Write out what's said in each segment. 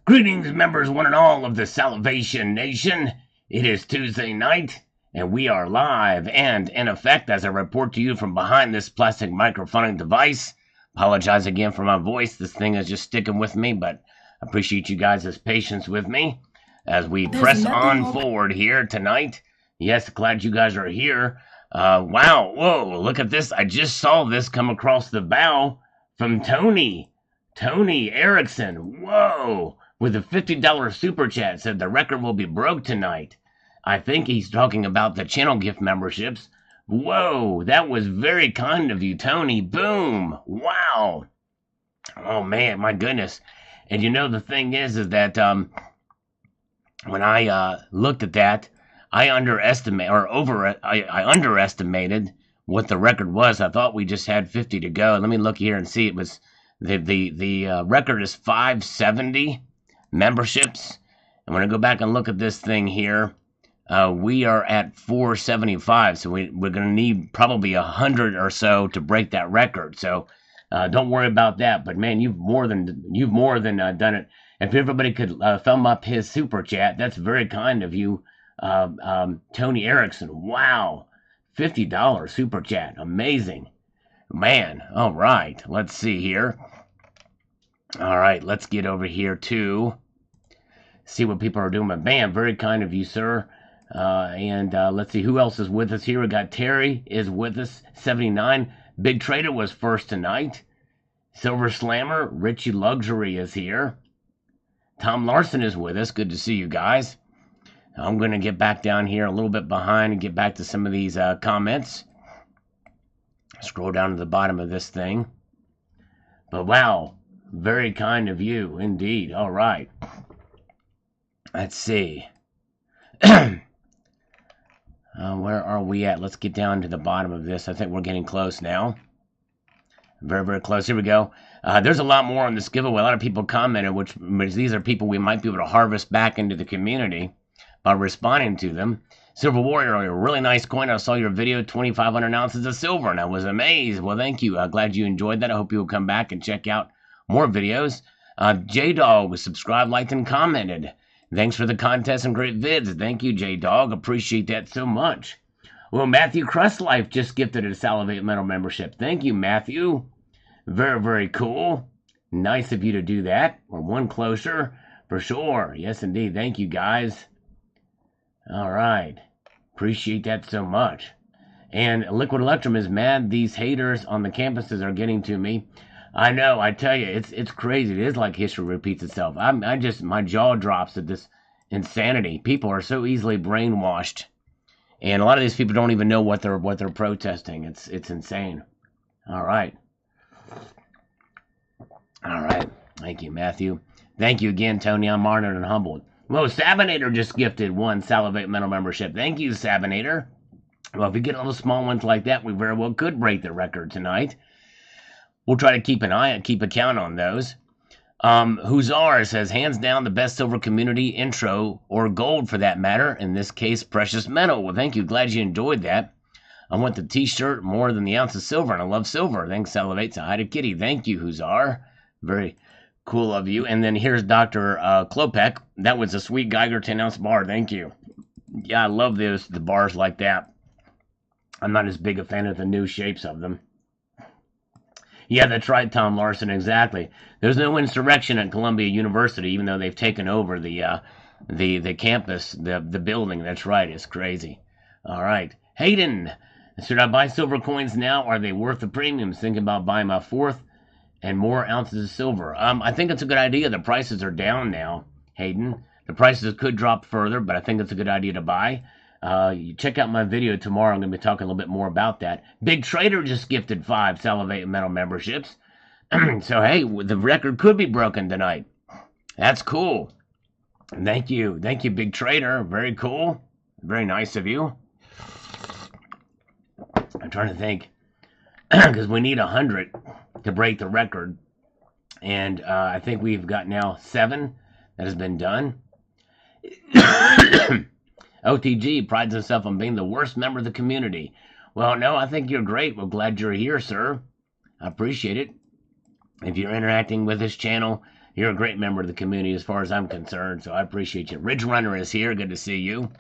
Greetings, members one and all of the Salvation Nation. It is Tuesday night, and we are live and in effect as I report to you from behind this plastic microphoning device. Apologize again for my voice. This thing is just sticking with me, but I appreciate you guys' patience with me as we press on forward here tonight. Yes, glad you guys are here. Wow, whoa, look at this. I just saw this come across the bow from Tony Erickson. Whoa. With a $50 super chat, said the record will be broke tonight. I think he's talking about the channel gift memberships. Whoa, that was very kind of you, Tony. Boom. Wow. Oh, man, my goodness. And you know, the thing is that when I looked at that, I underestimated what the record was. I thought we just had 50 to go. Let me look here and see. It was the record is 570 memberships. And when I go back and look at this thing here, we are at 475. So we're going to need probably 100 or so to break that record. So don't worry about that. But man, you've more than done it. If everybody could thumb up his super chat, that's very kind of you, Tony Erickson. Wow, $50 super chat, amazing, man. All right, let's see here. All right, let's get over here to see what people are doing. But bam, very kind of you, sir. And let's see who else is with us here. We got Terry is with us, 79. Big Trader was first tonight. Silver Slammer, Richie Luxury is here. Tom Larson is with us. Good to see you guys. I'm going to get back down here a little bit behind and get back to some of these comments. Scroll down to the bottom of this thing. But wow, very kind of you indeed. All right. Let's see. Where are we at? Let's get down to the bottom of this. I think we're getting close now. Very, very close. Here we go. There's a lot more on this giveaway. A lot of people commented, which these are people we might be able to harvest back into the community by responding to them. Silver Warrior, a really nice coin. I saw your video, 2,500 ounces of silver, and I was amazed. Well, thank you. Glad you enjoyed that. I hope you will come back and check out more videos. J-Dog subscribed, liked, and commented. Thanks for the contest and great vids. Thank you, J-Dog. Appreciate that so much. Well, Matthew Crustlife just gifted a Salivate Metal membership. Thank you, Matthew. Very, very cool. Nice of you to do that. We're one closer for sure. Yes, indeed. Thank you, guys. All right. Appreciate that so much. And Liquid Electrum is mad these haters on the campuses are getting to me. I know, I tell you, it's crazy. It is like history repeats itself. My jaw drops at this insanity. People are so easily brainwashed, and a lot of these people don't even know what they're protesting. It's insane. All right. Thank you, Matthew. Thank you again, Tony. I'm honored and humbled. Well, Sabinator just gifted one Salivate Metal membership. Thank you, Sabinator. Well, if we get little small ones like that, we very well could break the record tonight. We'll try to keep a count on those. Huzar says, hands down the best silver community intro, or gold for that matter, in this case, precious metal. Well, thank you. Glad you enjoyed that. I want the t-shirt more than the ounce of silver, and I love silver. Thanks, Salivate. Hi to Kitty. Thank you, Huzar. Very cool of you. And then here's Dr. Klopek. That was a sweet Geiger 10-ounce bar. Thank you. Yeah, I love the bars like that. I'm not as big a fan of the new shapes of them. Yeah, that's right, Tom Larson, exactly. There's no insurrection at Columbia University, even though they've taken over the campus, the building. That's right, it's crazy. All right. Hayden, should I buy silver coins now? Are they worth the premiums? Thinking about buying my fourth and more ounces of silver. I think it's a good idea. The prices are down now, Hayden. The prices could drop further, but I think it's a good idea to buy. You check out my video tomorrow. I'm going to be talking a little bit more about that. Big Trader just gifted 5 Salivate Metal memberships. So, hey, the record could be broken tonight. That's cool. Thank you. Thank you, Big Trader. Very cool. Very nice of you. I'm trying to think. Because we need 100 to break the record. And I think we've got now 7 that has been done. OTG prides himself on being the worst member of the community. Well, no, I think you're great. We're glad you're here, sir. I appreciate it. If you're interacting with this channel, You're a great member of the community as far as I'm concerned, so I appreciate you. Ridge Runner is here. Good to see you.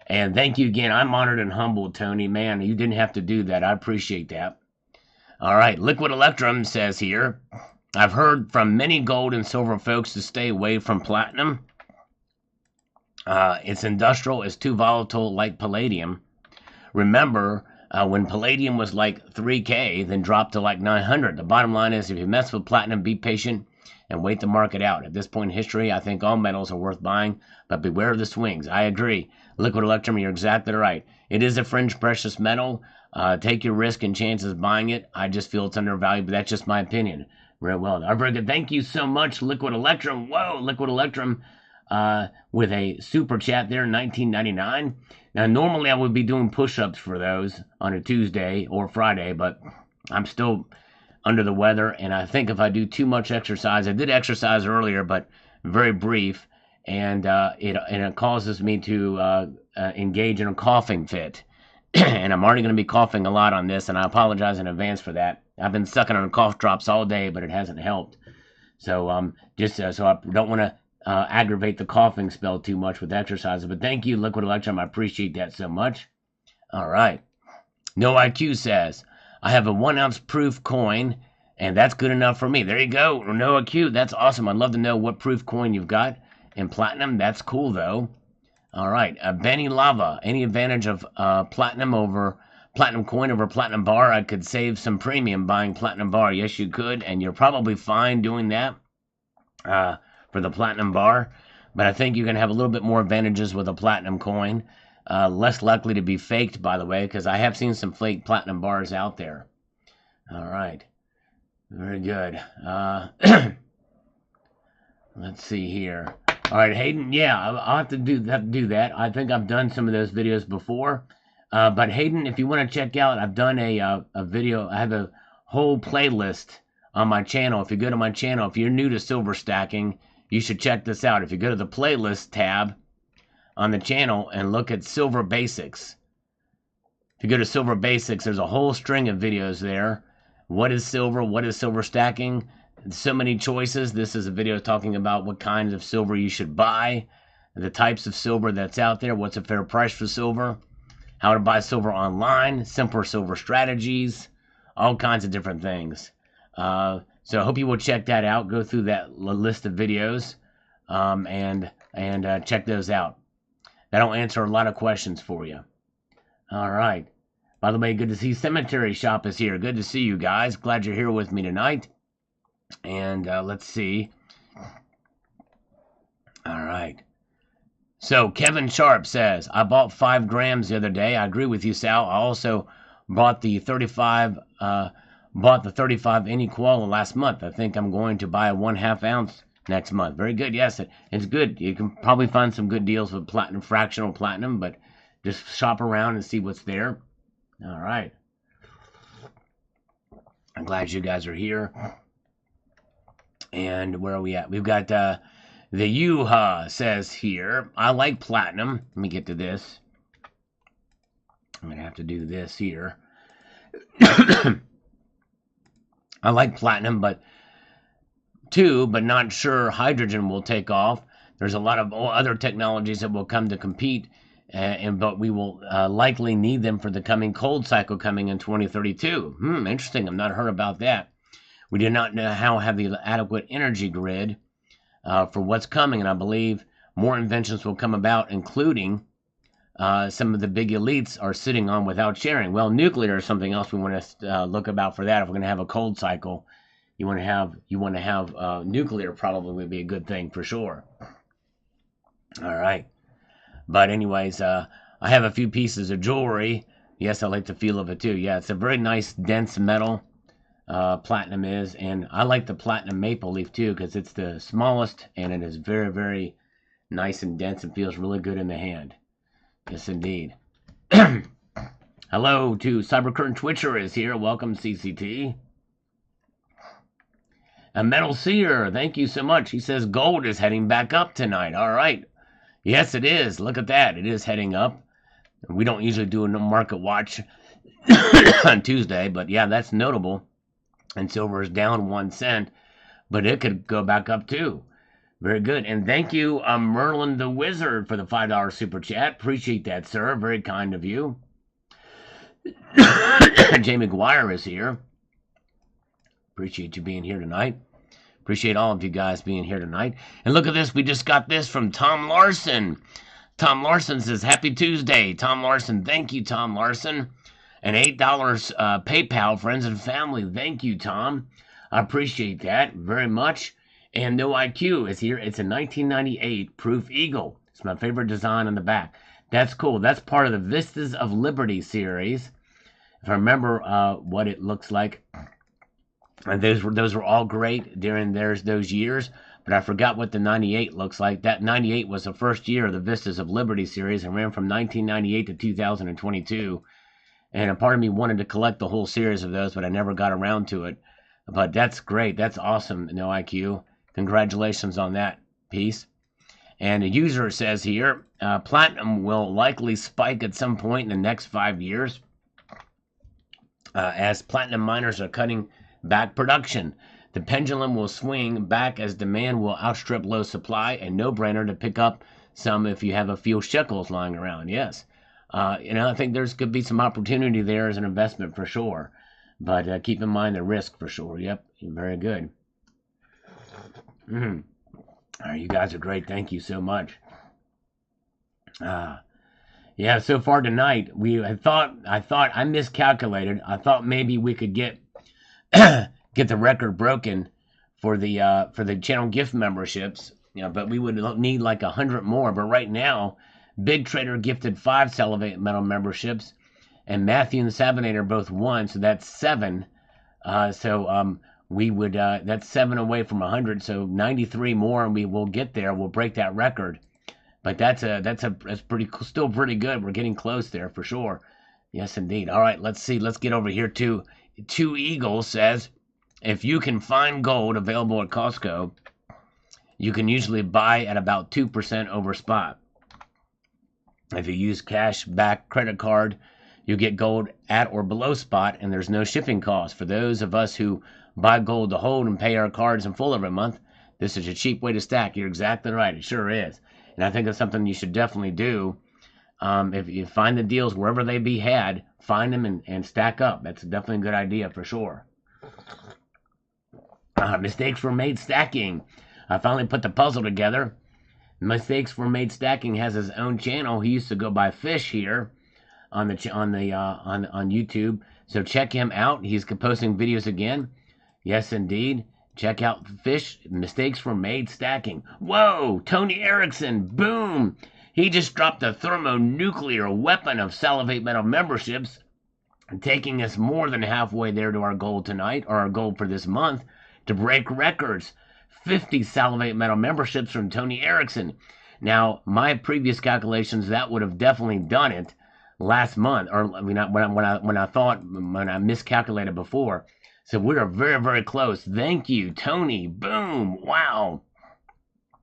And thank you again. I'm honored and humbled, Tony. Man, you didn't have to do that. I appreciate that. All right. Liquid Electrum says here, I've heard from many gold and silver folks to stay away from platinum. It's industrial. It's too volatile like palladium. Remember, when palladium was like 3K, then dropped to like 900. The bottom line is if you mess with platinum, be patient and wait the market out. At this point in history, I think all metals are worth buying, but beware of the swings. I agree. Liquid Electrum, you're exactly right. It is a fringe precious metal. Take your risk and chances buying it. I just feel it's undervalued, but that's just my opinion. Very well. Very good. Thank you so much, Liquid Electrum. Whoa, Liquid Electrum with a super chat there, $19.99. Now, normally I would be doing push-ups for those on a Tuesday or Friday, but I'm still under the weather, and I think if I do too much exercise, I did exercise earlier, but very brief, and it causes me to engage in a coughing fit. And I'm already going to be coughing a lot on this, and I apologize in advance for that. I've been sucking on cough drops all day, but it hasn't helped. So so I don't want to aggravate the coughing spell too much with exercise. But thank you, Liquid Electrum. I appreciate that so much. All right. No IQ says, I have a 1 ounce proof coin, and that's good enough for me. There you go. No IQ. That's awesome. I'd love to know what proof coin you've got in platinum. That's cool, though. All right. Benny Lava. Any advantage of platinum coin over platinum bar? I could save some premium buying platinum bar. Yes, you could, and you're probably fine doing that for the platinum bar. But I think you can have a little bit more advantages with a platinum coin. Less likely to be faked, by the way, because I have seen some fake platinum bars out there. All right. Very good. Let's see here. All right, Hayden, yeah, I'll have to do that. I think I've done some of those videos before. But Hayden, if you want to check out, I've done a video. I have a whole playlist on my channel. If you go to my channel, if you're new to silver stacking, you should check this out. If you go to the playlist tab on the channel and look at Silver Basics. If you go to Silver Basics, there's a whole string of videos there. What is silver? What is silver stacking? So many choices. This is a video talking about what kinds of silver you should buy, the types of silver that's out there, what's a fair price for silver, how to buy silver online, simpler silver strategies, all kinds of different things. So I hope you will check that out. Go through that list of videos and check those out. That'll answer a lot of questions for you. All right. By the way, good to see Cemetery Shop is here. Good to see you guys. Glad you're here with me tonight. And let's see. All right. So Kevin Sharp says, I bought 5 grams the other day. I agree with you, Sal. I also bought the 35 Inequala last month. I think I'm going to buy a 1/2 ounce next month. Very good. Yes, it's good. You can probably find some good deals with platinum, fractional platinum, but just shop around and see what's there. All right. I'm glad you guys are here. And where are we at? We've got the Yuha says here, I like platinum. Let me get to this. I'm going to have to do this here. I like platinum, but not sure hydrogen will take off. There's a lot of other technologies that will come to compete, but we will likely need them for the coming cold cycle coming in 2032. Interesting. I've not heard about that. We do not know how have the adequate energy grid for what's coming, and I believe more inventions will come about, including some of the big elites are sitting on without sharing. Well, nuclear is something else we want to look about for that. If we're going to have a cold cycle, you want to have nuclear probably would be a good thing for sure. All right, but anyways, I have a few pieces of jewelry. Yes, I like the feel of it too. Yeah, it's a very nice dense metal. Platinum is, and I like the platinum maple leaf too because it's the smallest and it is very, very nice and dense and feels really good in the hand. Yes, indeed. Hello to Cybercurtain Twitcher is here. Welcome, CCT. A Metal Seer, thank you so much. He says gold is heading back up tonight. All right. Yes, it is. Look at that. It is heading up. We don't usually do a market watch on Tuesday, but yeah, that's notable. And silver is down 1 cent. but it could go back up too. Very good. And thank you, Merlin the Wizard, for the $5 super chat. Appreciate that, sir. Very kind of you. Jay McGuire is here. Appreciate you being here tonight. Appreciate all of you guys being here tonight. And look at this. We just got this from Tom Larson. Tom Larson says, Happy Tuesday. Tom Larson, thank you, Tom Larson. And $8 PayPal, friends and family. Thank you, Tom. I appreciate that very much. And No IQ is here. It's a 1998 Proof Eagle. It's my favorite design on the back. That's cool. That's part of the Vistas of Liberty series. If I remember what it looks like. And those were all great during those years. But I forgot what the 98 looks like. That 98 was the first year of the Vistas of Liberty series and ran from 1998 to 2022. And a part of me wanted to collect the whole series of those, but I never got around to it. But that's great. That's awesome, No IQ. Congratulations on that piece. And a user says here, platinum will likely spike at some point in the next 5 years as platinum miners are cutting back production. The pendulum will swing back as demand will outstrip low supply, a no-brainer to pick up some if you have a few shekels lying around. Yes. I think could be some opportunity there as an investment for sure. But keep in mind the risk for sure. Yep. Very good. All right, you guys are great. Thank you so much. Yeah, so far tonight, I thought I miscalculated. I thought maybe we could get the record broken for the channel gift memberships, but we would need like 100 more. But right now, Big Trader gifted 5 Salivate Metal memberships, and Matthew and Sabinator both 1, so that's 7. We would that's 7 away from 100, so 93 more, and we will get there. We'll break that record. But that's still pretty good. We're getting close there for sure. Yes, indeed. All right, let's see. Let's get over here to Two Eagles says, if you can find gold available at Costco, you can usually buy at about 2% over spot. If you use cash back credit card, you get gold at or below spot, and there's no shipping cost. For those of us who buy gold to hold and pay our cards in full every month, this is a cheap way to stack. You're exactly right. It sure is. And I think that's something you should definitely do. If you find the deals wherever they be had, find them and stack up. That's definitely a good idea for sure. Mistakes were made stacking. I finally put the puzzle together. Mistakes were made stacking has his own channel. He used to go by Fish here on YouTube. So check him out. He's posting videos again. Yes, indeed. Check out Fish. Mistakes were made stacking. Whoa! Tony Erickson. Boom! He just dropped a thermonuclear weapon of Salivate Metal memberships, taking us more than halfway there to our goal tonight, or our goal for this month, to break records. 50 Salivate Metal memberships from Tony Erickson. Now, my previous calculations, that would have definitely done it last month, or when I miscalculated before. So we are very, very close. Thank you, Tony. Boom. Wow.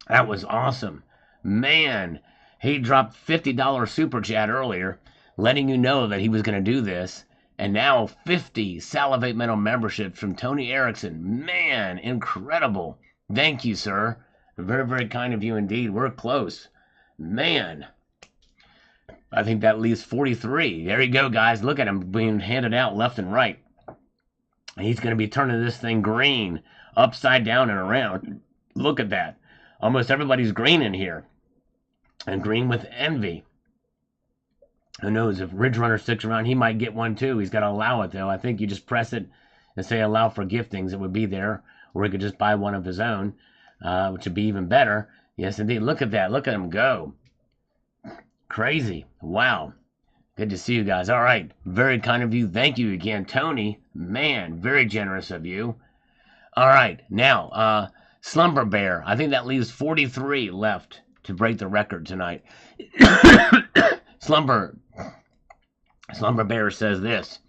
That was awesome. Man, he dropped $50 super chat earlier, letting you know that he was going to do this. And now 50 Salivate Metal memberships from Tony Erickson. Man, incredible. Thank you, sir. Very, very kind of you indeed. We're close. Man. I think that leaves 43. There you go, guys. Look at him being handed out left and right. He's going to be turning this thing green, upside down and around. Look at that. Almost everybody's green in here. And green with envy. Who knows, if Ridge Runner sticks around, he might get one too. He's got to allow it, though. I think you just press it and say allow for giftings. It would be there. Or he could just buy one of his own, which would be even better. Yes, indeed. Look at that. Look at him go. Crazy. Wow. Good to see you guys. All right. Very kind of you. Thank you again, Tony. Man, very generous of you. All right. Now, Slumber Bear. I think that leaves 43 left to break the record tonight. Slumber Bear says this.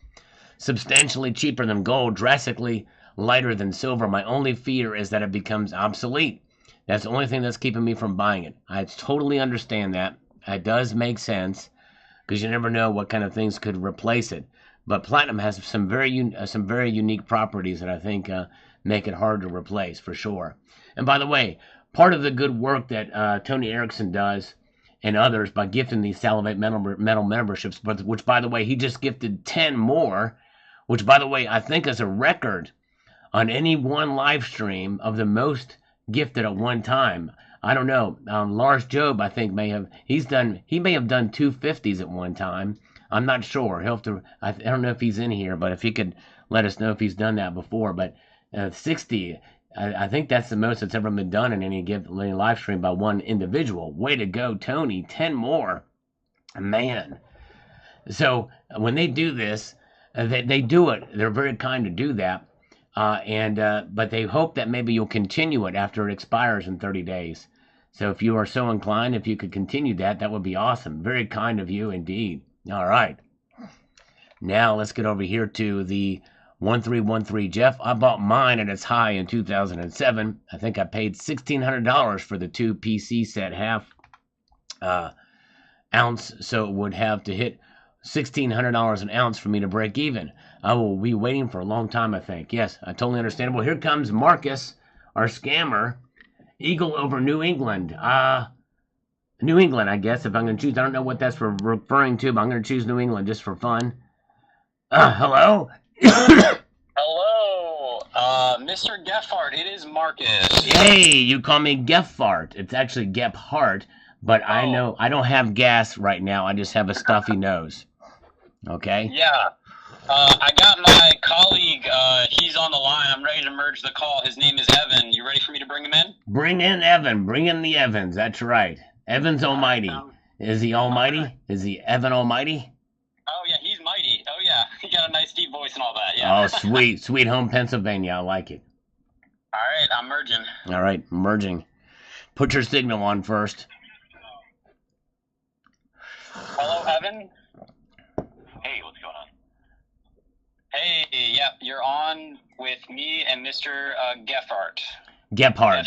Substantially cheaper than gold, drastically lighter than silver. My only fear is that it becomes obsolete. That's the only thing that's keeping me from buying it. I totally understand that. It does make sense because you never know what kind of things could replace it. But platinum has some very unique properties that I think make it hard to replace for sure. And by the way, part of the good work that Tony Erickson does and others by gifting these Salivate Metal memberships, but which, by the way, he just gifted 10 more, which, by the way, I think is a record on any one live stream of the most gifted at one time. I don't know. Lars Job, I think, he may have done 250s at one time. I'm not sure. He'll have to. I don't know if he's in here, but if he could let us know if he's done that before. But 60, I think that's the most that's ever been done in any live stream by one individual. Way to go, Tony! 10 more, man. So when they do this, they do it. They're very kind to do that. But they hope that maybe you'll continue it after it expires in 30 days. So if you are so inclined, if you could continue that, that would be awesome. Very kind of you indeed. All right. Now let's get over here to the 1313 Jeff. I bought mine at its high in 2007. I think I paid $1,600 for the 2 PC set half ounce. So it would have to hit $1,600 an ounce for me to break even. I will be waiting for a long time, I think. Yes, I totally understand. Well, here comes Marcus, our scammer. Eagle over New England. New England, I guess, if I'm going to choose. I don't know what that's referring to, but I'm going to choose New England just for fun. Hello? Hello, Mr. Geffart. It is Marcus. Hey, you call me Geffart. It's actually Gephardt, but I know I don't have gas right now. I just have a stuffy nose. Okay? Yeah. I got my colleague. He's on the line. I'm ready to merge the call. His name is Evan. You ready for me to bring him in? Bring in Evan. Bring in the Evans. That's right. Evan's almighty. Is he almighty? Right. Is he Evan almighty? Oh, yeah, he's mighty. Oh, yeah. He got a nice deep voice and all that, yeah. Oh, sweet. Sweet home Pennsylvania. I like it. All right, I'm merging. All right, merging. Put your signal on first. Hello, Evan? Hey, what's going on? Hey, yeah, you're on with me and Mr. Geffart. Gephardt.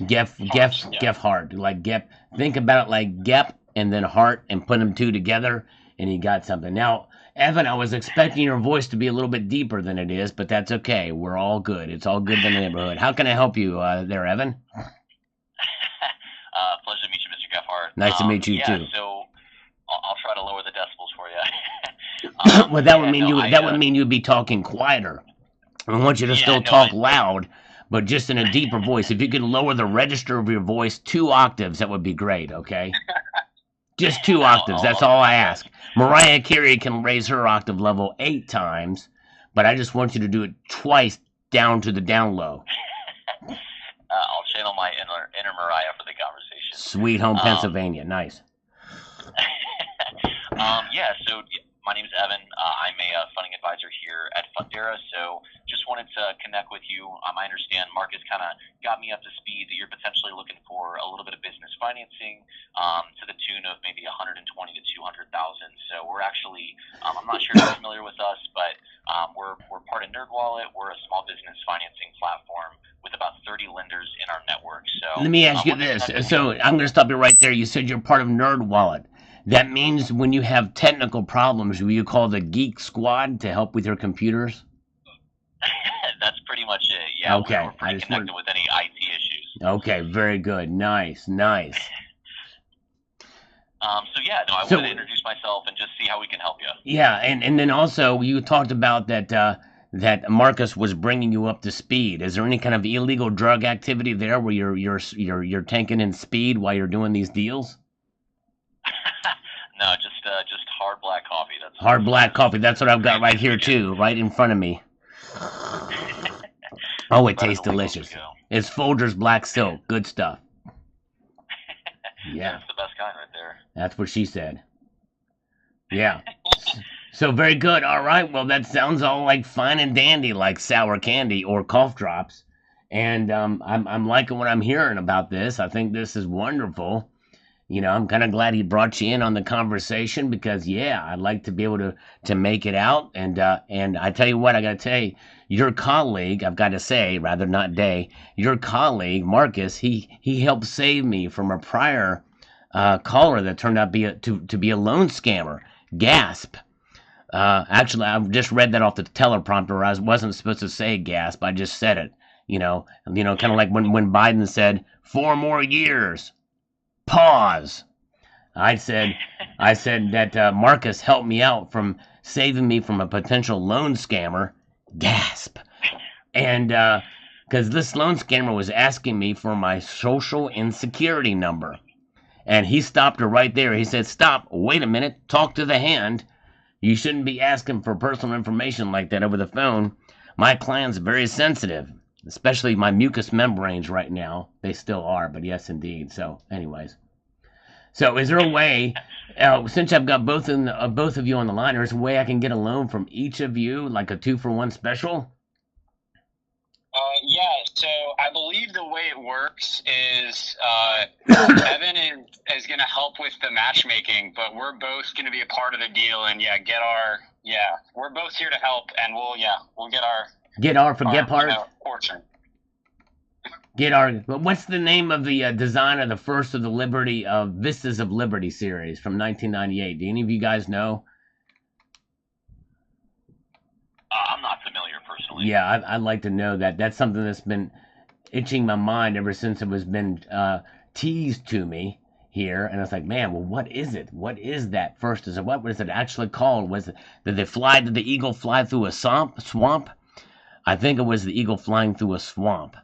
Yeah. Gephardt. Like Gep. Think about it like Gep and then Hart and put them two together and you got something. Now, Evan, I was expecting your voice to be a little bit deeper than it is, but that's okay. We're all good. It's all good in the neighborhood. How can I help you there, Evan? Pleasure to meet you, Mr. Geffart. Nice to meet you, too. So I'll try to lower the decibels for you. Well, that would mean you'd be talking quieter. I want you to still talk loud, but just in a deeper voice. If you could lower the register of your voice 2 octaves, that would be great, okay? Just 2 octaves, that's all I ask. Mariah Carey can raise her octave level 8 times, but I just want you to do it twice down to the down low. I'll channel my inner Mariah for the conversation. Sweet home Pennsylvania, nice. So my name is Evan. I'm a funding advisor here at Fundera, so just wanted to connect with you. I understand Marcus kind of got me up to speed that you're potentially looking for a little bit of business financing to the tune of maybe $120,000 to $200,000. So we're actually, I'm not sure if you're familiar with us, but we're part of NerdWallet. We're a small business financing platform with about 30 lenders in our network. So let me ask you this. So I'm going to stop you right there. You said you're part of NerdWallet. That means when you have technical problems, will you call the Geek Squad to help with your computers? That's pretty much it, yeah. Okay. We're pretty connected with any IT issues. Okay, very good. Nice. I wanted to introduce myself and just see how we can help you. Yeah, and then also you talked about that Marcus was bringing you up to speed. Is there any kind of illegal drug activity there where you're tanking in speed while you're doing these deals? No, just hard black coffee. That's hard black coffee. That's what I've got right here too, right in front of me. Oh, it tastes delicious. It's Folgers Black Silk. Good stuff. Yeah. That's the best kind right there. That's what she said. Yeah. So very good. All right. Well, that sounds all like fine and dandy, like sour candy or cough drops. And I'm liking what I'm hearing about this. I think this is wonderful. You know, I'm kind of glad he brought you in on the conversation because, yeah, I'd like to be able to make it out. And I tell you what, I got to tell you, your colleague, I've got to say, rather not Day, your colleague, Marcus, he helped save me from a prior caller that turned out to be a loan scammer. Gasp. Actually, I just read that off the teleprompter. I wasn't supposed to say gasp. I just said it. kind of like when Biden said 4 more years, pause. I said that Marcus helped me out from saving me from a potential loan scammer. Gasp. And because this loan scammer was asking me for my social insecurity number. And he stopped her right there. He said, "Stop, wait a minute, talk to the hand. You shouldn't be asking for personal information like that over the phone. My client's very sensitive, especially my mucous membranes right now. They still are, but yes, indeed." So, anyways. So, is there a way, since I've got both of you on the line, is there a way I can get a loan from each of you, like a 2-for-1 special? Yeah, so I believe the way it works is Evan is going to help with the matchmaking, but we're both going to be a part of the deal and we're both here to help, and we'll get our portion. What's the name of the design of the first of the Liberty Vistas of Liberty series from 1998? Do any of you guys know? I'm not familiar personally. Yeah, I'd like to know that. That's something that's been itching my mind ever since it was been teased to me here. And I was like, man, well, what is it? What is that first? What was it actually called? Did the eagle fly through a swamp? I think it was the eagle flying through a swamp.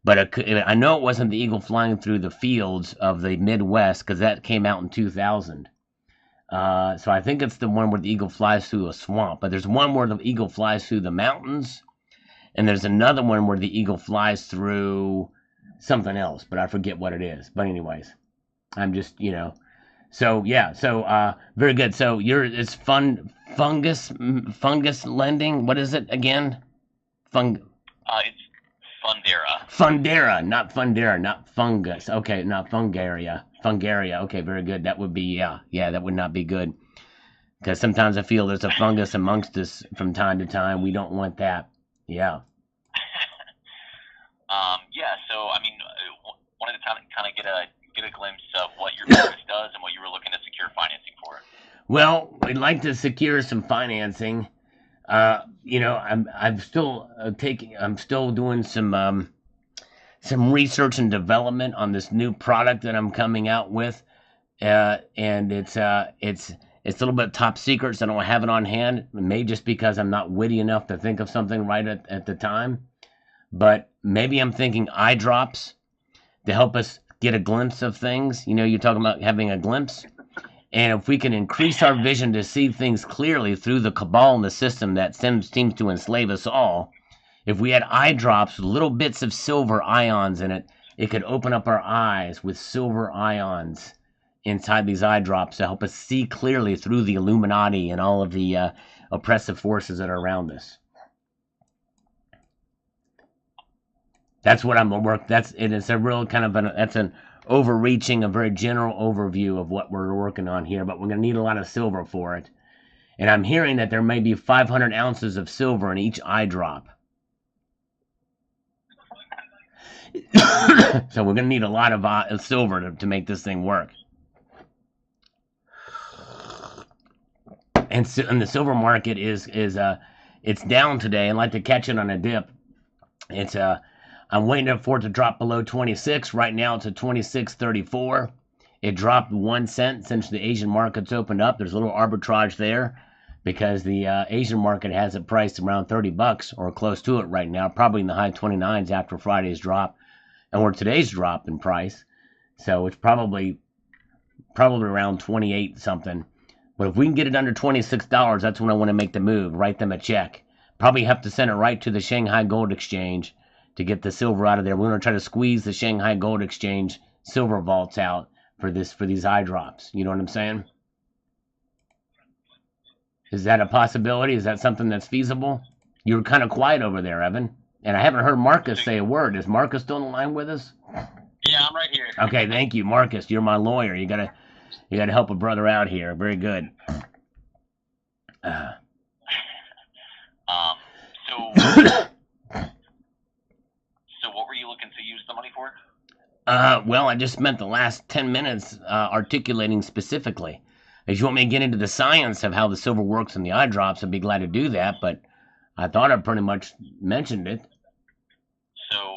But I know it wasn't the eagle flying through the fields of the Midwest, because that came out in 2000. So I think it's the one where the eagle flies through a swamp. But there's one where the eagle flies through the mountains, and there's another one where the eagle flies through something else, but I forget what it is. But anyways, I'm just, So yeah, so very good. So it's fungus lending. What is it again? It's Fundera, not Fundera, not fungus. Okay, not Fungaria. Okay, very good. That would be, that would not be good. Because sometimes I feel there's a fungus amongst us from time to time. We don't want that. Yeah. So, I mean, wanted to kind of get a glimpse of what your business does and what you were looking to secure financing for. Well, we'd like to secure some financing. I'm still doing some research and development on this new product that I'm coming out with, and it's a little bit top secret, so I don't have it on hand. It may just because I'm not witty enough to think of something right at the time, but maybe I'm thinking eye drops to help us get a glimpse of things. You're talking about having a glimpse. And if we can increase our vision to see things clearly through the cabal in the system that seems to enslave us all, if we had eye drops with little bits of silver ions in it, it could open up our eyes with silver ions inside these eye drops to help us see clearly through the Illuminati and all of the oppressive forces that are around us. That's what I'm working. It's a real kind of that's an overreaching, a very general overview of what we're working on here, but we're going to need a lot of silver for it. And I'm hearing that there may be 500 ounces of silver in each eye drop. So we're going to need a lot of silver to make this thing work. And the silver market is it's down today. I'd like to catch it on a dip. I'm waiting for it to drop below 26. Right now it's at 26.34. It dropped 1 cent since the Asian markets opened up. There's a little arbitrage there because the Asian market has it priced around $30 or close to it right now, probably in the high 29s after Friday's drop or today's drop in price. So it's probably around 28 something. But if we can get it under $26, that's when I want to make the move. Write them a check. Probably have to send it right to the Shanghai Gold Exchange to get the silver out of there. We're going to try to squeeze the Shanghai Gold Exchange silver vaults out for these eye drops. You know what I'm saying? Is that a possibility? Is that something that's feasible? You're kind of quiet over there, Evan. And I haven't heard Marcus say a word. Is Marcus still on the line with us? Yeah, I'm right here. Okay, thank you, Marcus. You're my lawyer. You gotta help a brother out here. Very good. So what were you looking to use the money for? Well, I just spent the last 10 minutes articulating specifically. If you want me to get into the science of how the silver works in the eye drops, I'd be glad to do that, but I thought I pretty much mentioned it. So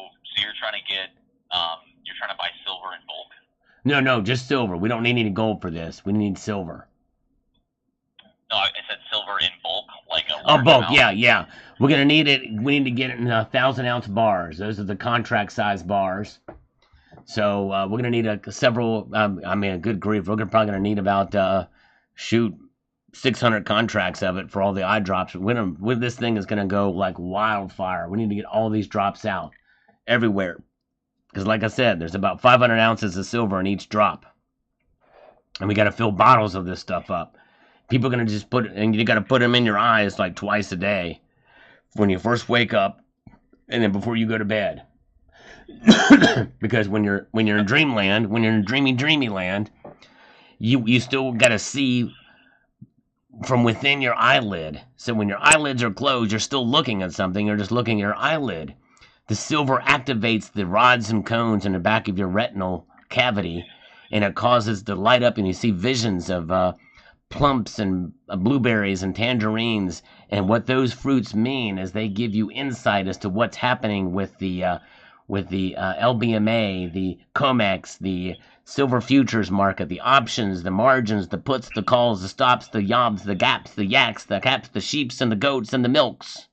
trying to get you're trying to buy silver in bulk. No, just silver. We don't need any gold for this. We need silver. No, I said silver in bulk, like a Oh, large bulk. amount. Yeah. We're gonna need it. We need to get it in 1,000-ounce bars. Those are the contract size bars. So we're gonna need several. Good grief, we're probably gonna need about 600 contracts of it for all the eye drops. This thing is gonna go like wildfire. We need to get all these drops out everywhere, because like I said, there's about 500 ounces of silver in each drop, and we got to fill bottles of this stuff up. People are gonna just and you got to put them in your eyes like twice a day, when you first wake up, and then before you go to bed. Because when you're in dreamland, when you're in dreamy land, you still got to see from within your eyelid. So when your eyelids are closed, you're still looking at something. You're just looking at your eyelid. The silver activates the rods and cones in the back of your retinal cavity, and it causes to light up, and you see visions of plumps and blueberries and tangerines. And what those fruits mean is they give you insight as to what's happening with the LBMA, the COMEX, the silver futures market, the options, the margins, the puts, the calls, the stops, the yobs, the gaps, the yaks, the caps, the sheeps, and the goats, and the milks.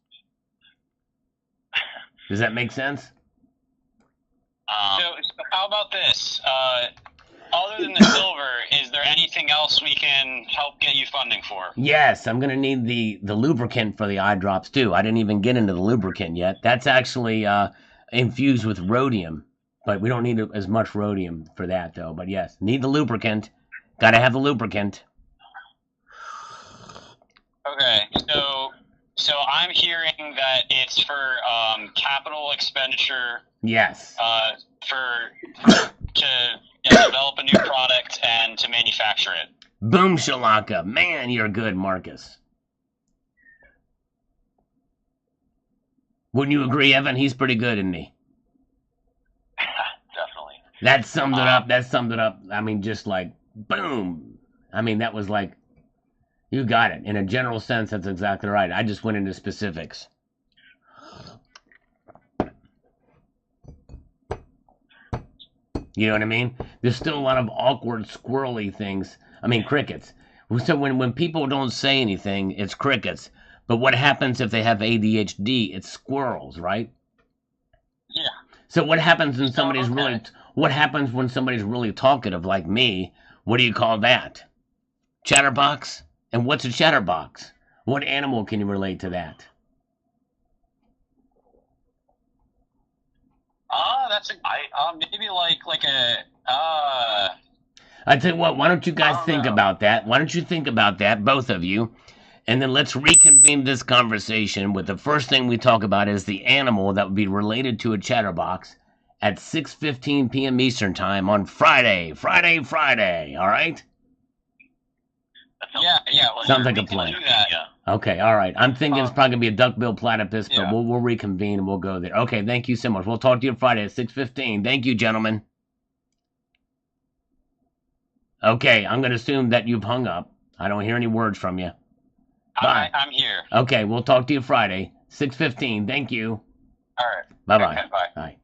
Does that make sense? So how about this? Other than the silver, is there anything else we can help get you funding for? Yes, I'm going to need the lubricant for the eye drops, too. I didn't even get into the lubricant yet. That's actually infused with rhodium, but we don't need as much rhodium for that, though. But yes, need the lubricant. Got to have the lubricant. Okay, so I'm hearing that it's for capital expenditure. Yes. To develop a new product and to manufacture it. Boom shalaka. Man, you're good, Marcus. Wouldn't you agree, Evan? He's pretty good, isn't he? Definitely. That summed it up. I mean, just like, boom. I mean, that was like, you got it. In a general sense, that's exactly right. I just went into specifics. You know what I mean? There's still a lot of awkward, squirrely things. I mean, crickets. So when people don't say anything, it's crickets. But what happens if they have ADHD? It's squirrels, right? Yeah. So what happens when what happens when somebody's really talkative like me? What do you call that? Chatterbox? And what's a chatterbox? What animal can you relate to that? That's maybe like a I tell you what, why don't you guys think about that? Why don't you think about that, both of you? And then let's reconvene this conversation with the first thing we talk about is the animal that would be related to a chatterbox at 6:15 p.m. Eastern Time on Friday, all right? Yeah. Sounds like a plan. Yeah. Okay, all right. I'm thinking it's probably going to be a duckbill platypus, but we'll reconvene and we'll go there. Okay, thank you so much. We'll talk to you Friday at 6:15. Thank you, gentlemen. Okay, I'm going to assume that you've hung up. I don't hear any words from you. Bye. I'm here. Okay, we'll talk to you Friday, 6:15. Thank you. All right. Bye-bye. Okay, bye.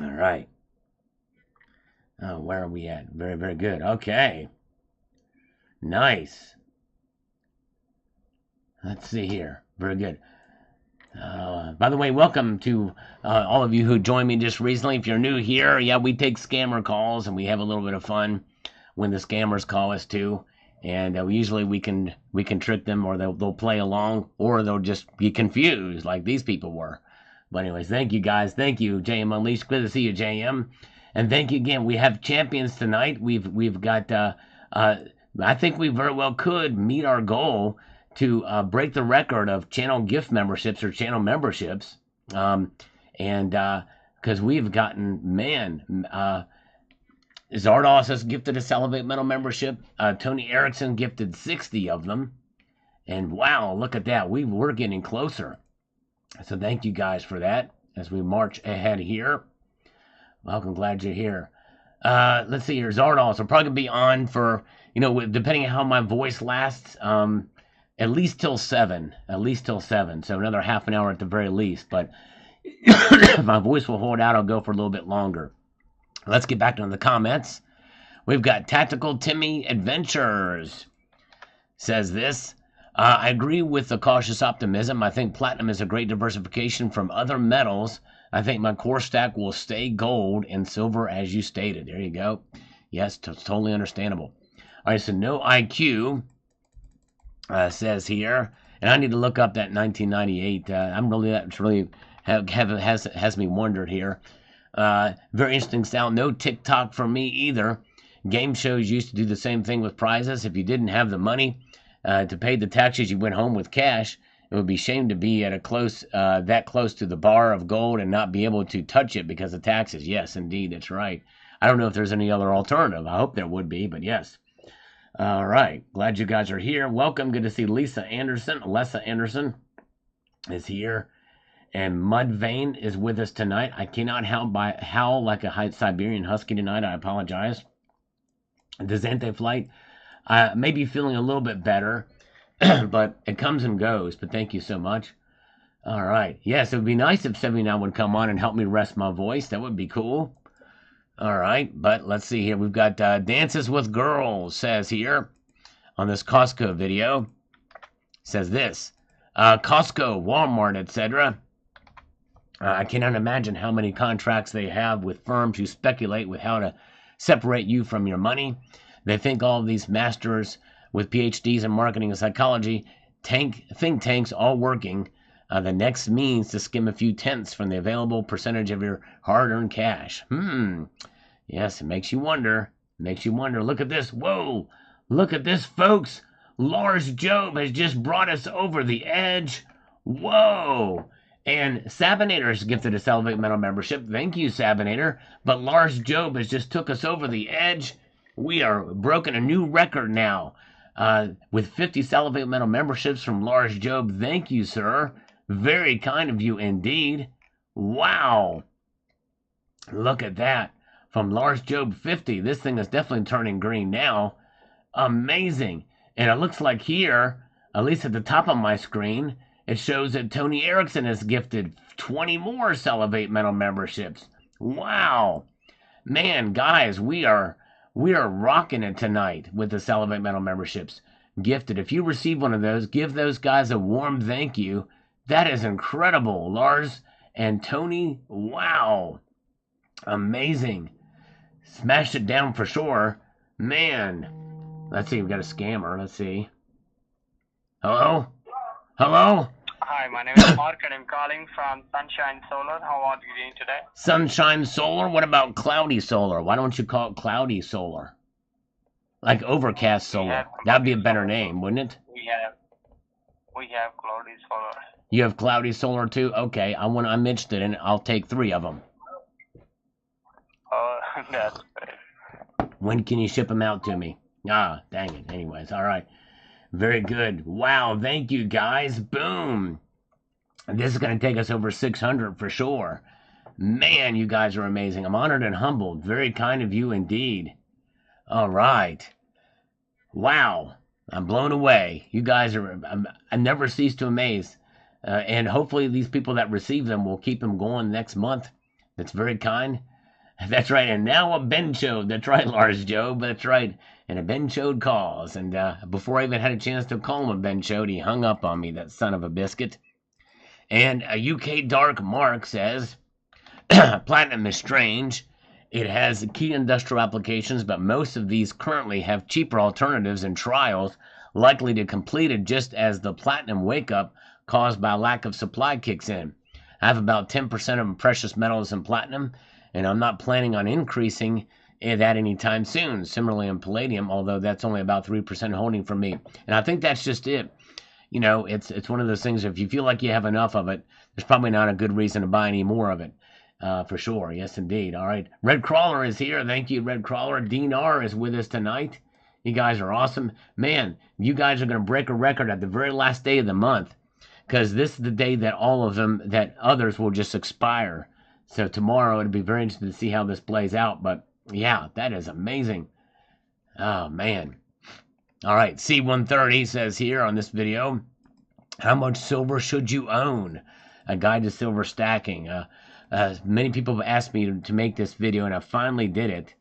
All right. Oh, where are we at? Very, very good. Okay. Nice. Let's see here. Very good. By the way, welcome to all of you who joined me just recently. If you're new here, yeah, we take scammer calls and we have a little bit of fun when the scammers call us too. And usually we can trick them, or they'll play along, or they'll just be confused like these people were. But anyways, thank you guys. Thank you, JM Unleashed. Good to see you, JM. And thank you again. We have champions tonight. We've got. I think we very well could meet our goal to break the record of channel gift memberships or channel memberships. And because we've gotten, Zardos has gifted a Salivate Metal membership. Tony Erickson gifted 60 of them. And wow, look at that. We're getting closer. So thank you guys for that as we march ahead here. Welcome, glad you're here. Let's see here. Zardos will probably be on for, depending on how my voice lasts, at least till 7. At least till 7. So another half an hour at the very least. But if my voice will hold out, I'll go for a little bit longer. Let's get back to the comments. We've got Tactical Timmy Adventures. Says this. I agree with the cautious optimism. I think platinum is a great diversification from other metals. I think my core stack will stay gold and silver as you stated. There you go. Yes, totally understandable. All right, so no IQ says here, and I need to look up that 1998. That's really has me wondered here. Very interesting sound. No TikTok for me either. Game shows used to do the same thing with prizes. If you didn't have the money to pay the taxes, you went home with cash. It would be shame to be at that close to the bar of gold and not be able to touch it because of taxes. Yes, indeed, that's right. I don't know if there's any other alternative. I hope there would be, but yes. All right. Glad you guys are here. Welcome. Good to see Lessa Anderson is here. And Mudvayne is with us tonight. I cannot howl like a Siberian husky tonight. I apologize. The Zante flight. I may be feeling a little bit better, but it comes and goes. But thank you so much. All right. Yes, it would be nice if 79 would come on and help me rest my voice. That would be cool. All right. But let's see here. We've got Dances with Girls says here on this Costco video. Says this. Costco, Walmart, etc. I cannot imagine how many contracts they have with firms who speculate with how to separate you from your money. They think all of these masters with PhDs in marketing and psychology, think tanks all working the next means to skim a few tenths from the available percentage of your hard-earned cash. Yes, it makes you wonder. Look at this. Whoa. Look at this, folks. Lars Job has just brought us over the edge. Whoa. And Sabinator's gifted a Salivate Metal membership. Thank you, Sabinator. But Lars Job has just took us over the edge. We are broken a new record now with 50 Salivate Metal memberships from Lars Job. Thank you, sir. Very kind of you indeed. Wow. Look at that. From Lars Job 50. This thing is definitely turning green now. Amazing. And it looks like here, at least at the top of my screen, it shows that Tony Erickson has gifted 20 more Salivate Metal memberships. Wow. Man, guys, we are rocking it tonight with the Salivate Metal memberships gifted. If you receive one of those, give those guys a warm thank you. That is incredible. Lars and Tony, wow. Amazing. Smashed it down for sure. Man. Let's see, we've got a scammer. Let's see. Hello? Hello? Hi, my name is Mark and I'm calling from Sunshine Solar. How are you doing today? Sunshine Solar? What about Cloudy Solar? Why don't you call it Cloudy Solar? Like Overcast Solar. That'd be a better name, wouldn't it? We have Cloudy Solar. You have Cloudy Solar too? Okay, I'm interested in it. I'll take 3 of them. Oh, that's great. When can you ship them out to me? Ah, dang it. Anyways, all right. Very good. Wow, thank you, guys. Boom. This is going to take us over 600 for sure. Man, you guys are amazing. I'm honored and humbled. Very kind of you indeed. All right. Wow. I'm blown away. You guys are, I never cease to amaze. And hopefully these people that receive them will keep them going next month. That's very kind. That's right. And now a Ben Chode. That's right, Lars Job. That's right. And a Ben Chode calls. And before I even had a chance to call him a Ben Chode, he hung up on me, that son of a biscuit. And a UK Dark Mark says, platinum is strange. It has key industrial applications, but most of these currently have cheaper alternatives and trials likely to complete it just as the platinum wake-up caused by lack of supply kicks in. I have about 10% of precious metals in platinum, and I'm not planning on increasing that anytime soon. Similarly in palladium, although that's only about 3% holding for me. And I think that's just it. You know, it's one of those things, if you feel like you have enough of it, there's probably not a good reason to buy any more of it. For sure. Yes, indeed. All right. Red Crawler is here. Thank you, Red Crawler. Dean R is with us tonight. You guys are awesome. Man, you guys are going to break a record at the very last day of the month, because this is the day that all of them, that others will just expire. So tomorrow it'll be very interesting to see how this plays out. But yeah, that is amazing. Oh, man. All right, C130 says here on this video, how much silver should you own? A guide to silver stacking. Many people have asked me to make this video, and I finally did it.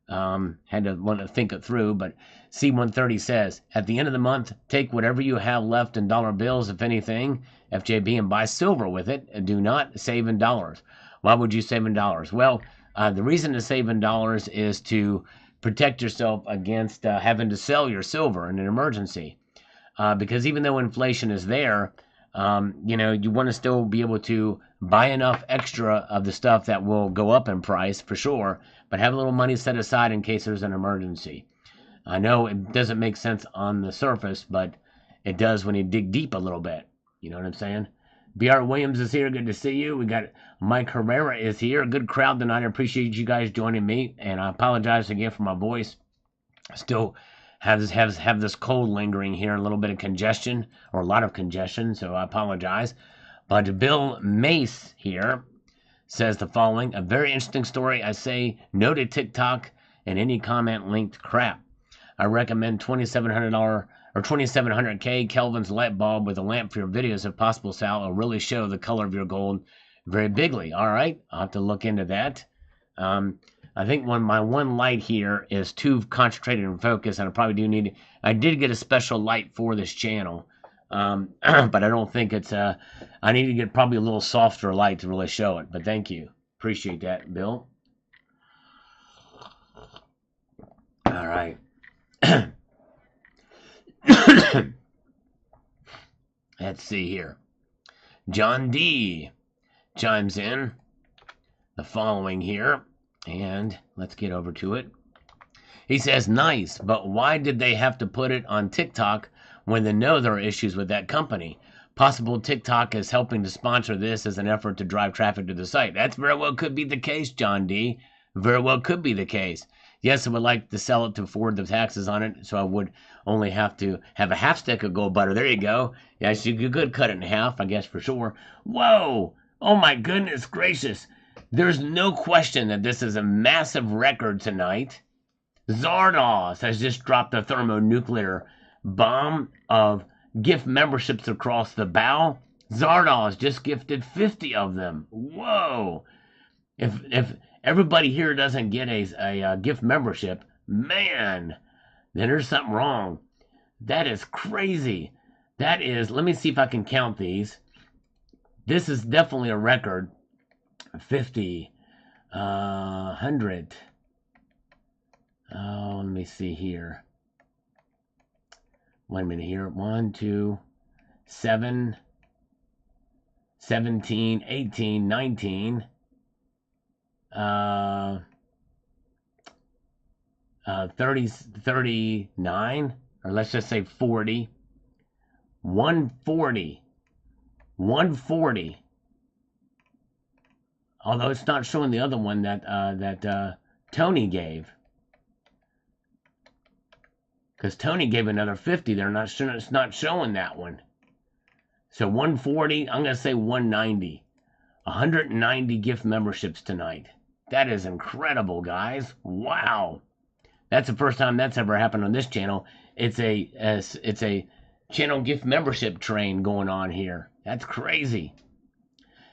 Had to want to think it through, but C130 says, at the end of the month, take whatever you have left in dollar bills, if anything, FJB, and buy silver with it, and do not save in dollars. Why would you save in dollars? Well, the reason to save in dollars is to protect yourself against having to sell your silver in an emergency. Because even though inflation is there, you want to still be able to buy enough extra of the stuff that will go up in price for sure, but have a little money set aside in case there's an emergency. I know it doesn't make sense on the surface, but it does when you dig deep a little bit. You know what I'm saying? BR Williams is here. Good to see you. We got Mike Herrera is here. Good crowd tonight. I appreciate you guys joining me, and I apologize again for my voice. Still have this cold lingering here, a little bit of congestion, or a lot of congestion, so I apologize. But Bill Mace here says the following: a very interesting story. I say no to TikTok and any comment linked crap. I recommend $2,700 or 2700K Kelvin's light bulb with a lamp for your videos if possible, Sal. It'll really show the color of your gold very bigly. All right, I'll have to look into that. I think my one light here is too concentrated and focused, and I probably do need. I did get a special light for this channel, but I don't think it's I need to get probably a little softer light to really show it. But thank you, appreciate that, Bill. All right. Let's see here. John D chimes in the following here, and let's get over to it. He says, nice, but why did they have to put it on TikTok when they know there are issues with that company? Possible TikTok is helping to sponsor this as an effort to drive traffic to the site. That's very well could be the case, John D. Very well could be the case. Yes, I would like to sell it to afford the taxes on it, so I would only have to have a half stick of gold butter. There you go. Yes, you could cut it in half, I guess, for sure. Whoa! Oh my goodness gracious. There's no question that this is a massive record tonight. Zardoz has just dropped a thermonuclear bomb of gift memberships across the bow. Zardoz just gifted 50 of them. Whoa! If everybody here doesn't get a gift membership, man, then there's something wrong. That is crazy. That is, let me see if I can count these. This is definitely a record. 50, 100. Oh, let me see here. Wait a minute here. 1, 2, 7, 17, 18, 19. 39, or let's just say 40, 140, 140. Although it's not showing the other one that Tony gave, because Tony gave another 50. They're not sure, it's not showing that one. So 140. I'm gonna say 190. 190 gift memberships tonight. That is incredible, guys. Wow. That's the first time that's ever happened on this channel. It's a channel gift membership train going on here. That's crazy.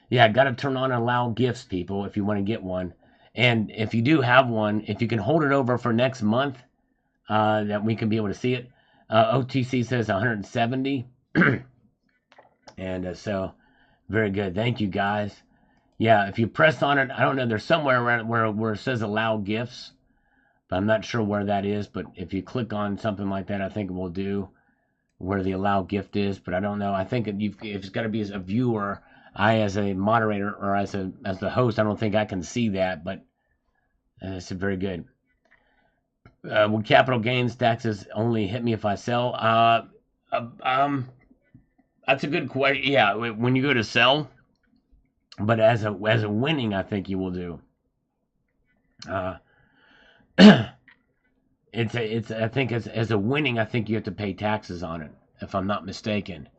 Yeah, got to turn on allow gifts, people, if you want to get one. And if you do have one, if you can hold it over for next month, that we can be able to see it. OTC says 170. And so, very good. Thank you, guys. Yeah, if you press on it, I don't know, there's somewhere around where it says allow gifts, but I'm not sure where that is. But if you click on something like that, I think it will do where the allow gift is. But I don't know. I think if it's got to be as a viewer, I as a moderator or as the host, I don't think I can see that. But it's very good. Will capital gains taxes only hit me if I sell? That's a good question. Yeah, when you go to sell. But as a winning, I think you will do. I think as a winning, I think you have to pay taxes on it, if I'm not mistaken.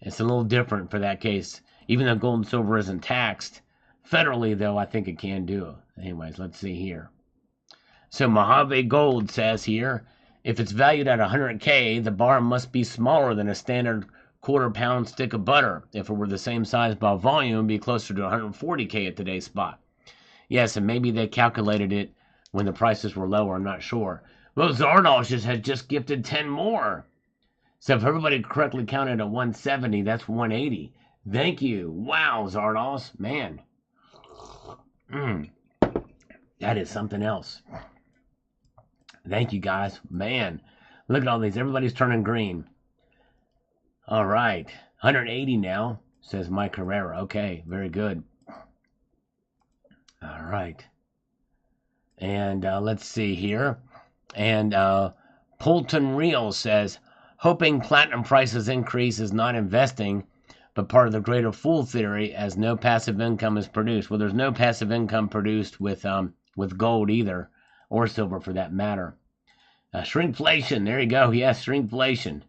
It's a little different for that case. Even though gold and silver isn't taxed federally, though, I think it can do. Anyways, let's see here. So Mojave Gold says here, If it's valued at 100K, the bar must be smaller than a standard quarter-pound stick of butter. If it were the same size by volume, it would be closer to 140K at today's spot. Yes, and maybe they calculated it when the prices were lower. I'm not sure. Well, Zardosh had just gifted 10 more. So if everybody correctly counted at 170, that's 180. Thank you. Wow, Zardos. Man. That is something else. Thank you, guys. Man, look at all these. Everybody's turning green. All right. 180 now, says Mike Herrera. Okay, very good. All right. And let's see here. And Polton Real says, hoping platinum prices increase is not investing, but part of the greater fool theory, as no passive income is produced. Well, there's no passive income produced with gold either, or silver for that matter. Shrinkflation, there you go. Yes, shrinkflation.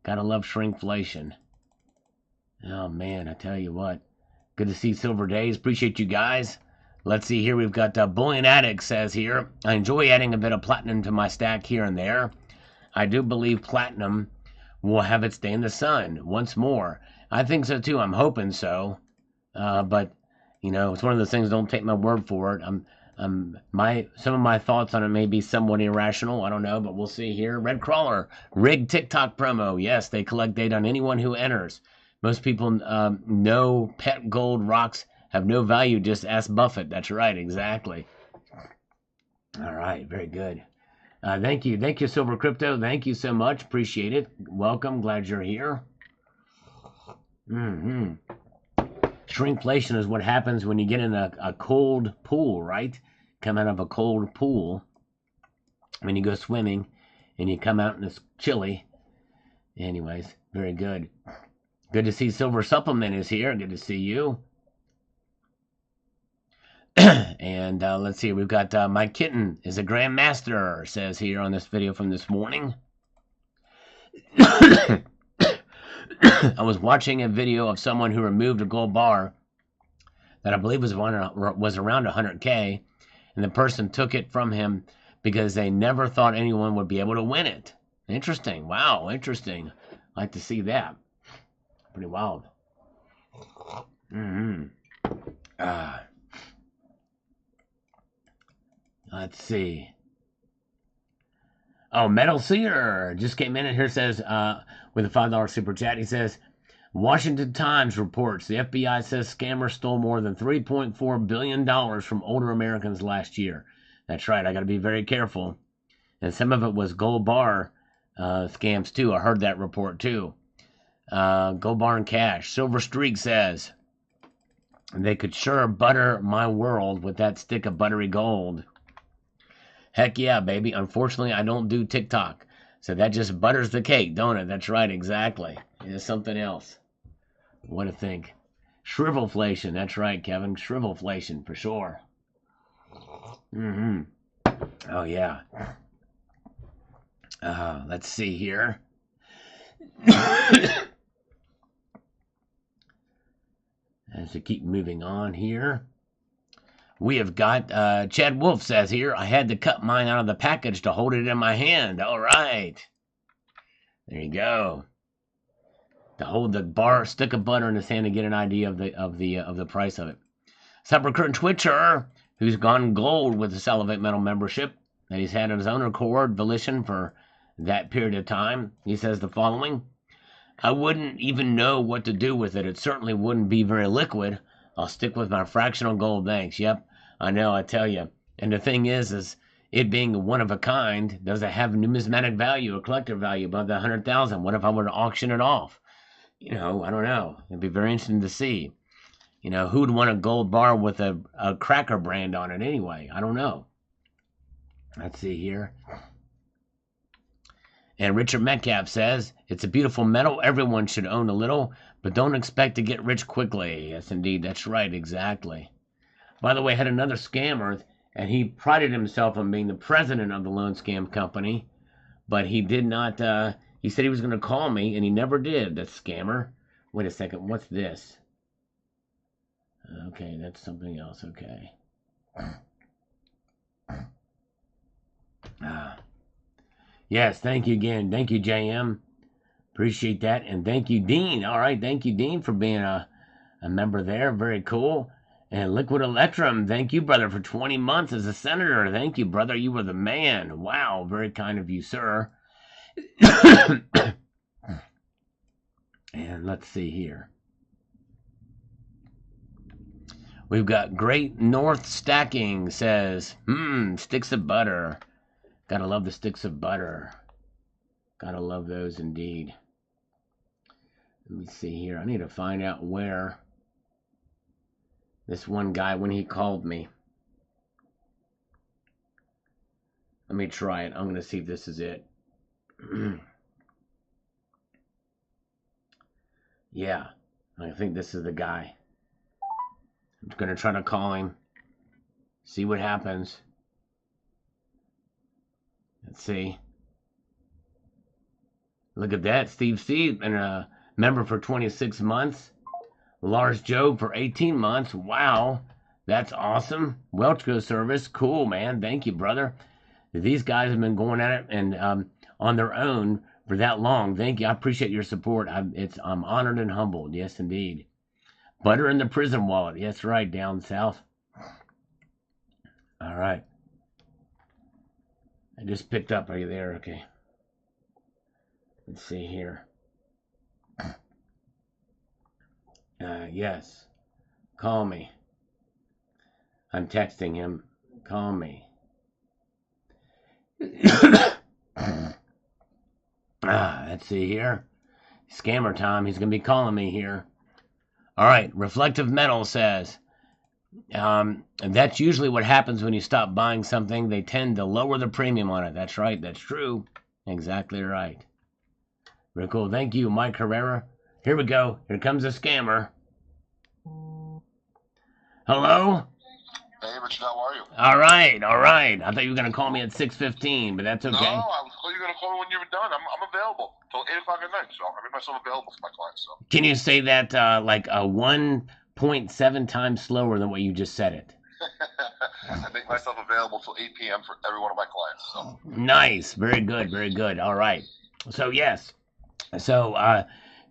Gotta love shrinkflation. Oh man, I tell you what. Good to see Silver Days. Appreciate you guys. Let's see here. We've got Bullion Addict says here, I enjoy adding a bit of platinum to my stack here and there. I do believe platinum will have its day in the sun once more. I think so too. I'm hoping so. But you know, it's one of those things. Don't take my word for it. Some of my thoughts on it may be somewhat irrational. I don't know, but we'll see here. Red Crawler, rigged TikTok promo. Yes, they collect data on anyone who enters. Most people know pet gold rocks have no value. Just ask Buffett. That's right, exactly. All right, very good. Thank you, Silver Crypto. Thank you so much. Appreciate it. Welcome. Glad you're here. Shrinkflation is what happens when you get in a cold pool, right? Come out of a cold pool when you go swimming and you come out and it's chilly. Anyways, very good. Good to see Silver Supplement is here. Good to see you. And let's see, we've got my kitten is a grandmaster, says here on this video from this morning. I was watching a video of someone who removed a gold bar that I believe was around 100K, and the person took it from him because they never thought anyone would be able to win it. Interesting. Wow, interesting. I'd like to see that. Pretty wild. Let's see. Oh, Metal Seer just came in and here says, with a $5 super chat, he says, Washington Times reports the FBI says scammers stole more than $3.4 billion from older Americans last year. That's right. I got to be very careful. And some of it was gold bar scams too. I heard that report too. Gold bar and cash. Silver Streak says, they could sure butter my world with that stick of buttery gold. Heck yeah, baby. Unfortunately, I don't do TikTok. So that just butters the cake, don't it? That's right, exactly. It's something else. What to think? Shrivelflation. That's right, Kevin. Shrivelflation, for sure. Oh, yeah. Let's see here. As we keep moving on here. We have got, Chad Wolf says here, I had to cut mine out of the package to hold it in my hand. All right. There you go. To hold the stick of butter in his hand to get an idea of the price of it. Supper Curtain Twitcher, who's gone gold with the Salivate Metal membership that he's had on his own accord, volition for that period of time. He says the following. I wouldn't even know what to do with it. It certainly wouldn't be very liquid. I'll stick with my fractional gold, thanks. Yep. I know, I tell you. And the thing is it being one of a kind, does it have numismatic value or collector value above the 100,000? What if I were to auction it off? You know, I don't know. It'd be very interesting to see. You know, who'd want a gold bar with a cracker brand on it anyway? I don't know. Let's see here. And Richard Metcalf says, it's a beautiful metal. Everyone should own a little, but don't expect to get rich quickly. Yes, indeed. That's right. Exactly. By the way, I had another scammer, and he prided himself on being the president of the loan scam company, but he did not, he said he was going to call me, and he never did, that scammer. Wait a second, what's this? Okay, that's something else, okay. Yes, thank you again. Thank you, JM. Appreciate that. And thank you, Dean. All right, thank you, Dean, for being a member there. Very cool. And Liquid Electrum, thank you, brother, for 20 months as a senator. Thank you, brother. You were the man. Wow, very kind of you, sir. And let's see here. We've got Great North Stacking says, sticks of butter. Gotta love the sticks of butter. Gotta love those indeed. Let me see here. I need to find out where this one guy, when he called me. Let me try it. I'm going to see if this is it. Yeah, I think this is the guy. I'm going to try to call him. See what happens. Let's see. Look at that. Steve, been a member for 26 months. Lars Job for 18 months. Wow. That's awesome. Welchco service. Cool, man. Thank you, brother. These guys have been going at it and on their own for that long. Thank you. I appreciate your support. I'm honored and humbled. Yes, indeed. Butter in the prison wallet. Yes, right. Down south. All right. I just picked up. Are you there? Okay. Let's see here. Yes. Call me. I'm texting him. Call me. Let's see here. Scammer time. He's going to be calling me here. All right. Reflective Metal says, and that's usually what happens when you stop buying something. They tend to lower the premium on it. That's right. That's true. Exactly right. Very cool. Thank you, Mike Herrera. Here we go. Here comes a scammer. Hello? Hey, Richard, how are you? All right, all right. I thought you were going to call me at 6:15, but that's okay. No, I thought you were going to call me when you were done. I'm available till 8 o'clock at night, so I make myself available for my clients. So. Can you say that like a 1.7 times slower than what you just said it? I make myself available till 8 p.m. for every one of my clients. So. Nice. Very good, very good. All right. So, yes. So,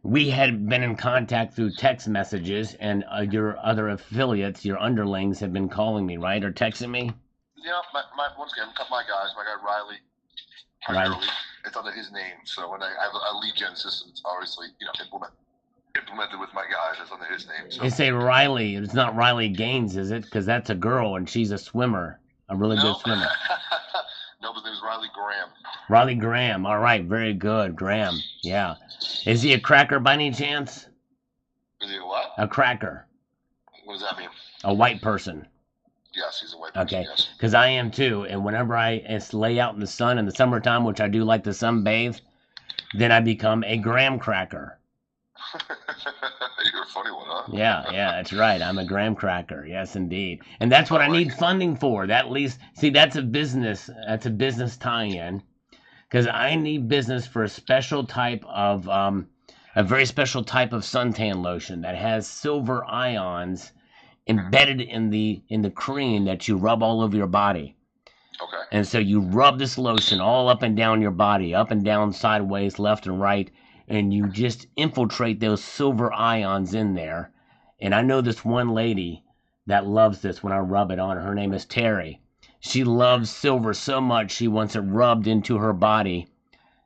we had been in contact through text messages, and your other affiliates, your underlings, have been calling me, right, or texting me? Yeah, once again, my guys, my guy Riley, primarily, it's under his name. So when I have a lead gen system, it's obviously implemented with my guys. It's under his name. So. They say Riley. It's not Riley Gaines, is it? Because that's a girl, and she's a swimmer, a really good swimmer. No, but there's Riley Graham. Riley Graham. All right, very good, Graham. Yeah. Is he a cracker by any chance? Is he a what? A cracker. What does that mean? A white person. Yes, he's a white person. Okay, yes. Because I am too, and whenever I lay out in the sun in the summertime, which I do like to sunbathe, then I become a graham cracker. You're a funny one, huh? Yeah, that's right. I'm a graham cracker. Yes, indeed. And that's what I need funding for. That's a business. That's a business tie-in. Because I need business for a special type of, a very special type of suntan lotion that has silver ions embedded in the cream that you rub all over your body. Okay. And so you rub this lotion all up and down your body, up and down, sideways, left and right, and you just infiltrate those silver ions in there. And I know this one lady that loves this when I rub it on her. Her name is Terry. She loves silver so much she wants it rubbed into her body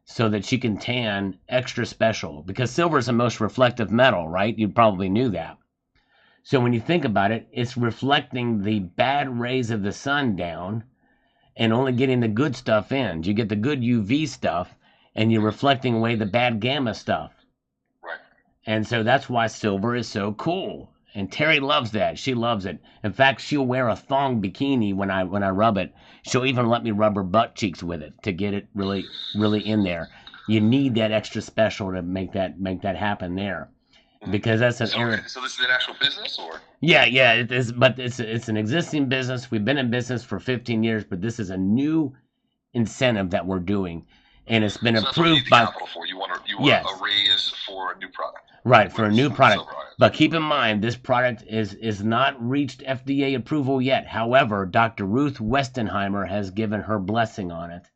so that she can tan extra special. Because silver is the most reflective metal, right? You probably knew that. So when you think about it, it's reflecting the bad rays of the sun down and only getting the good stuff in. You get the good UV stuff, and you're reflecting away the bad gamma stuff. Right. And so that's why silver is so cool. And Terry loves that. She loves it. In fact, she'll wear a thong bikini when I rub it. She'll even let me rub her butt cheeks with it to get it really, really in there. You need that extra special to make that happen there. Because that's an area. So this is an actual business, or? Yeah, it is. But it's an existing business. We've been in business for 15 years, but this is a new incentive that we're doing. And it's been approved by. You want a raise for a new product. Right, for a new product. But keep in mind, this product is not reached FDA approval yet. However, Dr. Ruth Westenheimer has given her blessing on it.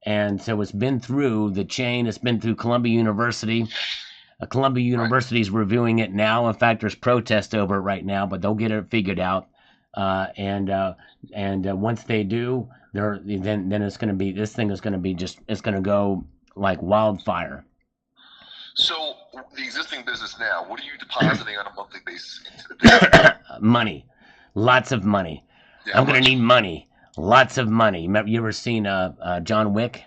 And so it's been through the chain. It's been through Columbia University. Columbia University is reviewing it now. In fact, there's protest over it right now, but they'll get it figured out. And once they do, then it's going to be, this thing is going to be it's going to go like wildfire. So the existing business now, what are you depositing on a monthly basis into the business? Money, lots of money. Yeah, I'm going to need money, lots of money. You ever seen John Wick?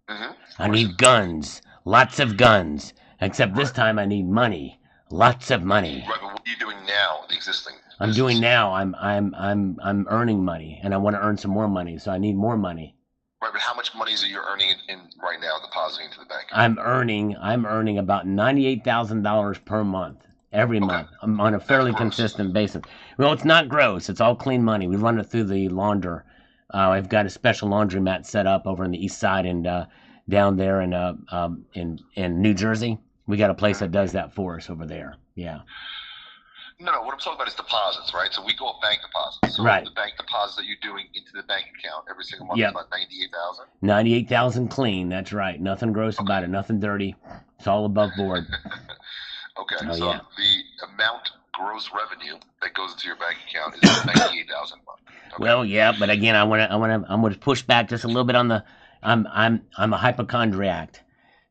Mm-hmm. I need guns, lots of guns. Except this time I need money, lots of money. Right, but what are you doing now? The existing. I'm doing now. I'm earning money, and I want to earn some more money, so I need more money. Right, but how much money is it you're earning in right now, depositing into the bank? I'm earning about $98,000 per month, every month. I'm on a fairly consistent basis. Well, it's not gross. It's all clean money. We run it through the launder. I've got a special laundromat set up over on the east side and down there in New Jersey. We got a place that does that for us over there. Yeah. No, what I'm talking about is deposits, right? So we go off bank deposits. So right. The bank deposits that you're doing into the bank account every single month is about $98,000. $98,000 clean. That's right. Nothing gross about it. Nothing dirty. It's all above board. Okay. Oh, so yeah. the amount gross revenue that goes into your bank account is $98,000 a month. Okay. Well, yeah, but again, I'm gonna push back just a little bit on the. I'm a hypochondriac.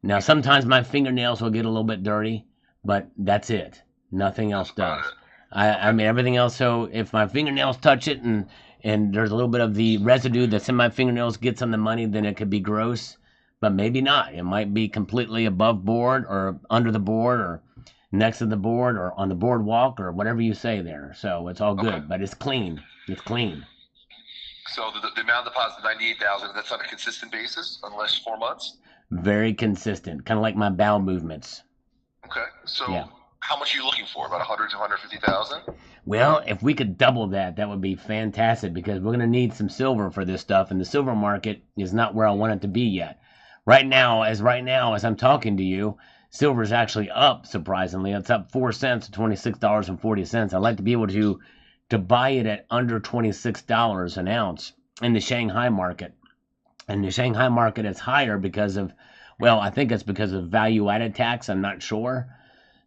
Now sometimes my fingernails will get a little bit dirty, but that's it. Nothing else does. I mean everything else. So if my fingernails touch it and there's a little bit of the residue that's in my fingernails gets on the money, then it could be gross, but maybe not. It might be completely above board or under the board or next to the board or on the boardwalk or whatever you say there. So it's all good, but it's clean. It's clean. So the amount of deposit, $98,000. That's on a consistent basis, unless 4 months. Very consistent, kind of like my bowel movements. Okay. So. Yeah. How much are you looking for? About 100 to 150,000? Well, if we could double that, that would be fantastic because we're going to need some silver for this stuff, and the silver market is not where I want it to be yet. Right now, as I'm talking to you, silver is actually up, surprisingly. It's up 4 cents to $26.40. I'd like to be able to buy it at under $26 an ounce in the Shanghai market. And the Shanghai market is higher because of, well, I think it's because of value-added tax. I'm not sure.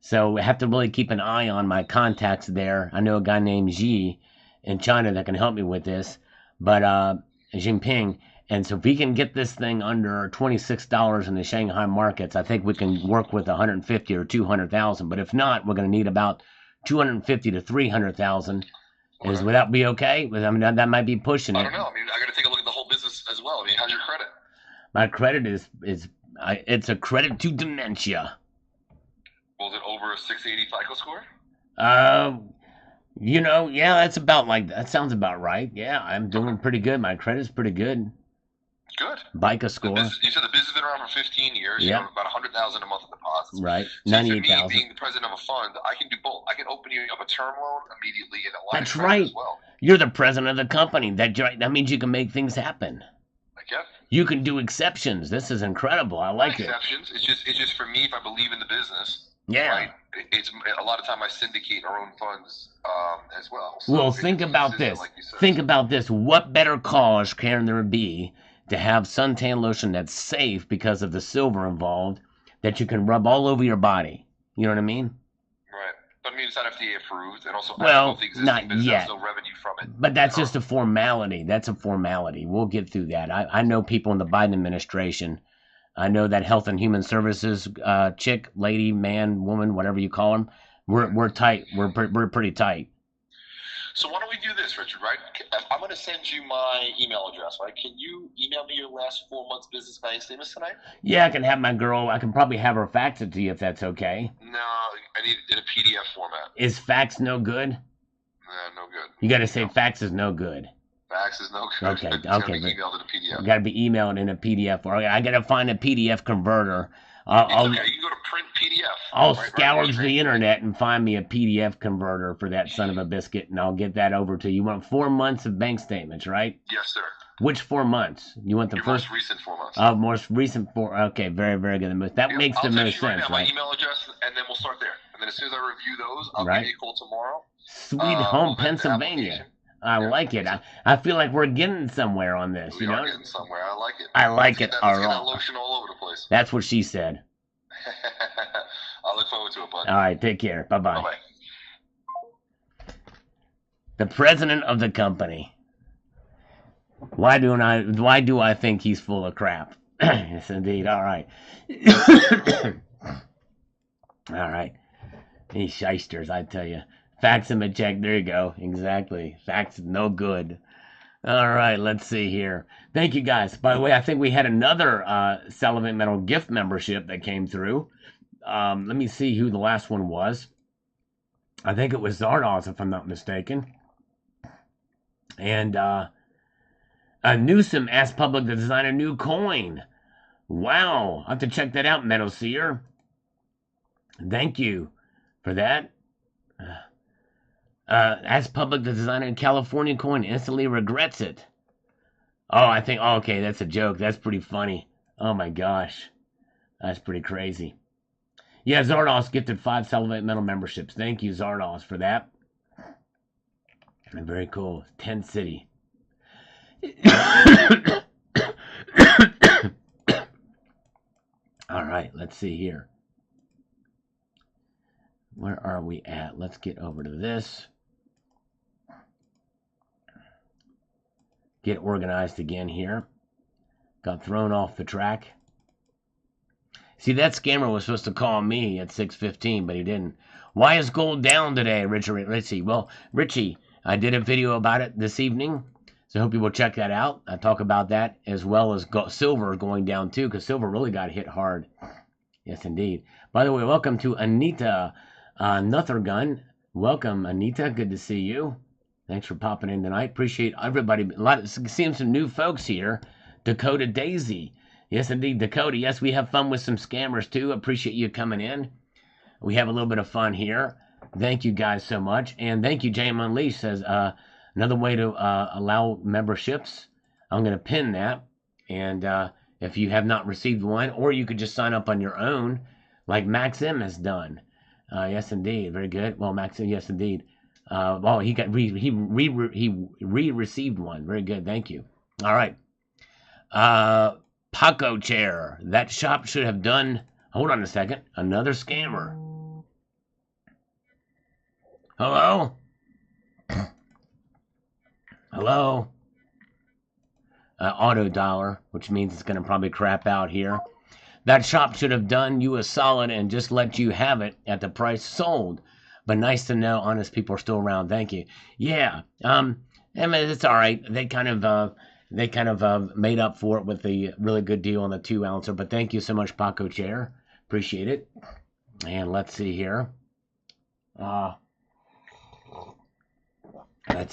So I have to really keep an eye on my contacts there. I know a guy named Xi in China that can help me with this, but Jinping. And so if we can get this thing under $26 in the Shanghai markets, I think we can work with 150 or 200,000. But if not, we're going to need about 250 to 300,000. Would that be okay? I mean, that might be pushing it. I don't know. I mean, I got to take a look at the whole business as well. I mean, how's your credit? My credit it's a credit to dementia. Was it over a 680 FICO score? Yeah, that's about that sounds about right. Yeah, I'm doing pretty good. My credit's pretty good. Good. BICA score. You said the business has been around for 15 years. Yeah. You have about 100,000 a month in deposits. Right. So 98,000. me, being the president of a fund, I can do both. I can open you up a term loan immediately and a line That's of credit right. as well. You're the president of the company. That means you can make things happen. I guess. You can do exceptions. This is incredible. I like it. Exceptions. It's just for me, if I believe in the business. Yeah. Right? It's a lot of time I syndicate our own funds as well. So well, think about this. Like think about this. What better cause can there be to have suntan lotion that's safe because of the silver involved that you can rub all over your body? You know what I mean? Right. But I mean, it's not FDA approved, and also well, the existing not business yet. has no revenue from it. But that's just a formality. That's a formality. We'll get through that. I know people in the Biden administration. I know that Health and Human Services chick, lady, man, woman, whatever you call them. We're tight. We're pretty tight. So why don't we do this, Richard, right? I'm going to send you my email address, right? Can you email me your last 4 months business bank statements tonight? Yeah, I can have my girl. I can probably have her fax it to you if that's okay. No, I need it in a PDF format. Is fax no good? No good. You got to say fax is no good. Fax is no good. Okay, It's okay. be emailed in a PDF. Got to be emailed in a PDF, or I got to find a PDF converter. Okay, you can go to print PDF. I'll scourge the internet and find me a PDF converter for that son of a biscuit, and I'll get that over to you. You want 4 months of bank statements, right? Yes, sir. Which 4 months? You want the Your first? most recent 4 months. Most recent 4. Okay, very, very good. That makes the most sense, right? right? My email address, and then we'll start there. And then as soon as I review those, I'll Right. give you a call tomorrow. Sweet home, we'll vet the Pennsylvania. application. I like it. I feel like we're getting somewhere on this, We you are know? getting somewhere. I like it. I like it Let's a get that lot. lotion all over the place. That's what she said. I look forward to it, bud. All right, take care. Bye-bye. Bye-bye. The president of the company. Why do I think he's full of crap? Yes, indeed. All right. All right. These shysters, I tell you. Fax him a check. There you go. Exactly. Fax is no good. All right, let's see here. Thank you, guys. By the way, I think we had another Sullivan Metal gift membership that came through. Let me see who the last one was. I think it was Zardos, if I'm not mistaken. And Newsom asked public to design a new coin. Wow. I'll have to check that out, Metal Seer. Thank you for that. Asked public to design a California coin, instantly regrets it. Oh, okay, that's a joke. That's pretty funny. Oh my gosh. That's pretty crazy. Yeah, Zardos gifted 5 Salivate Metal memberships. Thank you, Zardos, for that. Very cool. Tent City. All right, let's see here. Where are we at? Let's get over to this. Get organized again here. Got thrown off the track. See, that scammer was supposed to call me at 6:15, but he didn't. Why is gold down today, Richie? Well, Richie, I did a video about it this evening, so I hope you will check that out. I talk about that as well as silver going down too, because silver really got hit hard. Yes, indeed. By the way, welcome to Anita Nuthergun. Welcome, Anita. Good to see you. Thanks for popping in tonight. Appreciate everybody. Seeing some new folks here. Dakota Daisy. Yes, indeed, Dakota. Yes, we have fun with some scammers too. Appreciate you coming in. We have a little bit of fun here. Thank you guys so much. And thank you, JM Unleashed says, another way to allow memberships. I'm going to pin that. And if you have not received one, or you could just sign up on your own, like Max M has done. Yes, indeed. Very good. Well, Max M, yes, indeed. He got received one. Very good. Thank you. All right. Paco Chair. That shop should have done. Hold on a second. Another scammer. Hello? Hello? Auto dollar, which means it's going to probably crap out here. That shop should have done you a solid and just let you have it at the price sold. But nice to know honest people are still around. Thank you. Yeah. I mean, it's all right. They kind of made up for it with the really good deal on the 2-ouncer. But thank you so much, Paco Chair. Appreciate it. And let's see here. Let's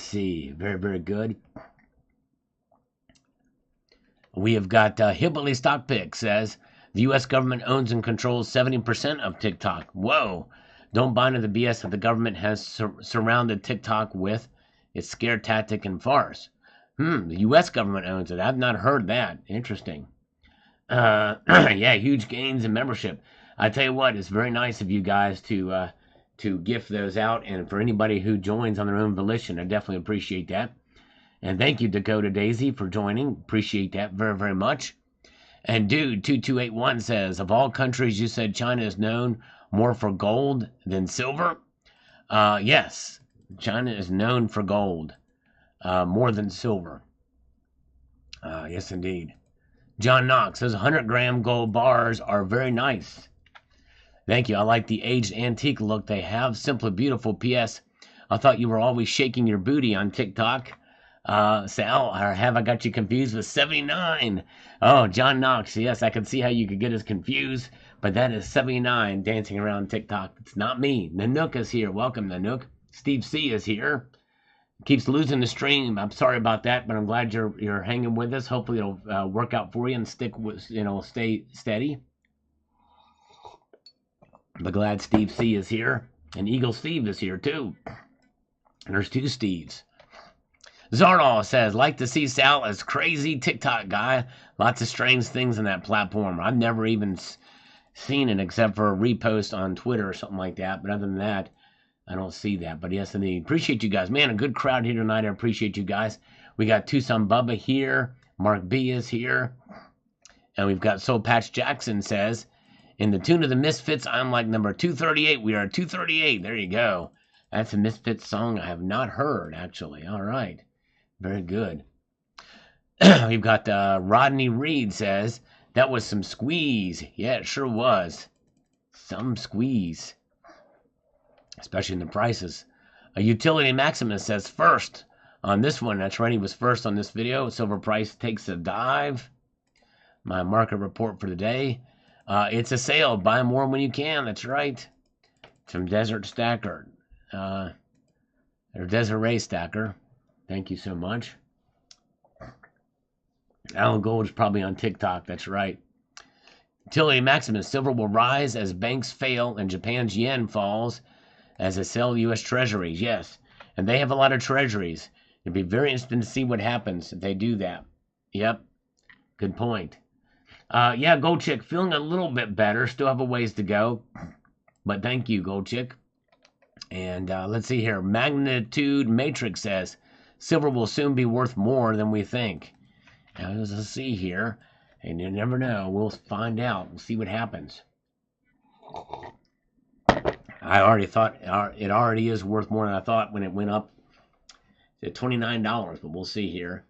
see. Very, very good. We have got Hillbilly Stock Pick says the U.S. government owns and controls 70% of TikTok. Whoa. Don't buy into the BS that the government has surrounded TikTok with. It's scare tactic and farce. The U.S. government owns it. I've not heard that. Interesting. Yeah, huge gains in membership. I tell you what, it's very nice of you guys to gift those out. And for anybody who joins on their own volition, I definitely appreciate that. And thank you, Dakota Daisy, for joining. Appreciate that very, very much. And Dude2281 says, of all countries, you said China is known more for gold than silver? Yes, China is known for gold more than silver. Yes, indeed. John Knox says 100-gram gold bars are very nice. Thank you. I like the aged antique look they have. Simply beautiful. P.S. I thought you were always shaking your booty on TikTok. Sal, or have I got you confused with 79? Oh, John Knox. Yes, I can see how you could get us confused. But that is 79 dancing around TikTok. It's not me. Nanook is here. Welcome, Nanook. Steve C is here. Keeps losing the stream. I'm sorry about that, but I'm glad you're hanging with us. Hopefully it'll work out for you and stay steady. But glad Steve C is here. And Eagle Steve is here too. And there's 2 Steves. Zarnall says, like to see Sal as crazy TikTok guy. Lots of strange things on that platform. I've never even seen it except for a repost on Twitter or something like that. But other than that, I don't see that, but yes, indeed. Appreciate you guys. Man, a good crowd here tonight. I appreciate you guys. We got Tucson Bubba here. Mark B is here. And we've got Soul Patch Jackson says, in the tune of the Misfits, I'm like number 238. We are 238. There you go. That's a Misfits song I have not heard, actually. All right. Very good. We've got Rodney Reed says, that was some squeeze. Yeah, it sure was. Some squeeze. Especially in the prices. A Utility Maximus says, first on this one. That's right, he was first on this video. Silver price takes a dive. My market report for the day. It's a sale. Buy more when you can. That's right. From Desert Stacker. Or Desiree Stacker. Thank you so much. Alan Gold is probably on TikTok. That's right. Utility Maximus. Silver will rise as banks fail and Japan's yen falls as they sell U.S. treasuries. Yes. And they have a lot of treasuries. It'd be very interesting to see what happens if they do that. Yep. Good point. Yeah, Gold Chick, feeling a little bit better. Still have a ways to go. But thank you, Gold Chick. And let's see here. Magnitude Matrix says, silver will soon be worth more than we think. Now, let's see here. And you never know. We'll find out. We'll see what happens. I already thought it already is worth more than I thought when it went up to $29. But we'll see here.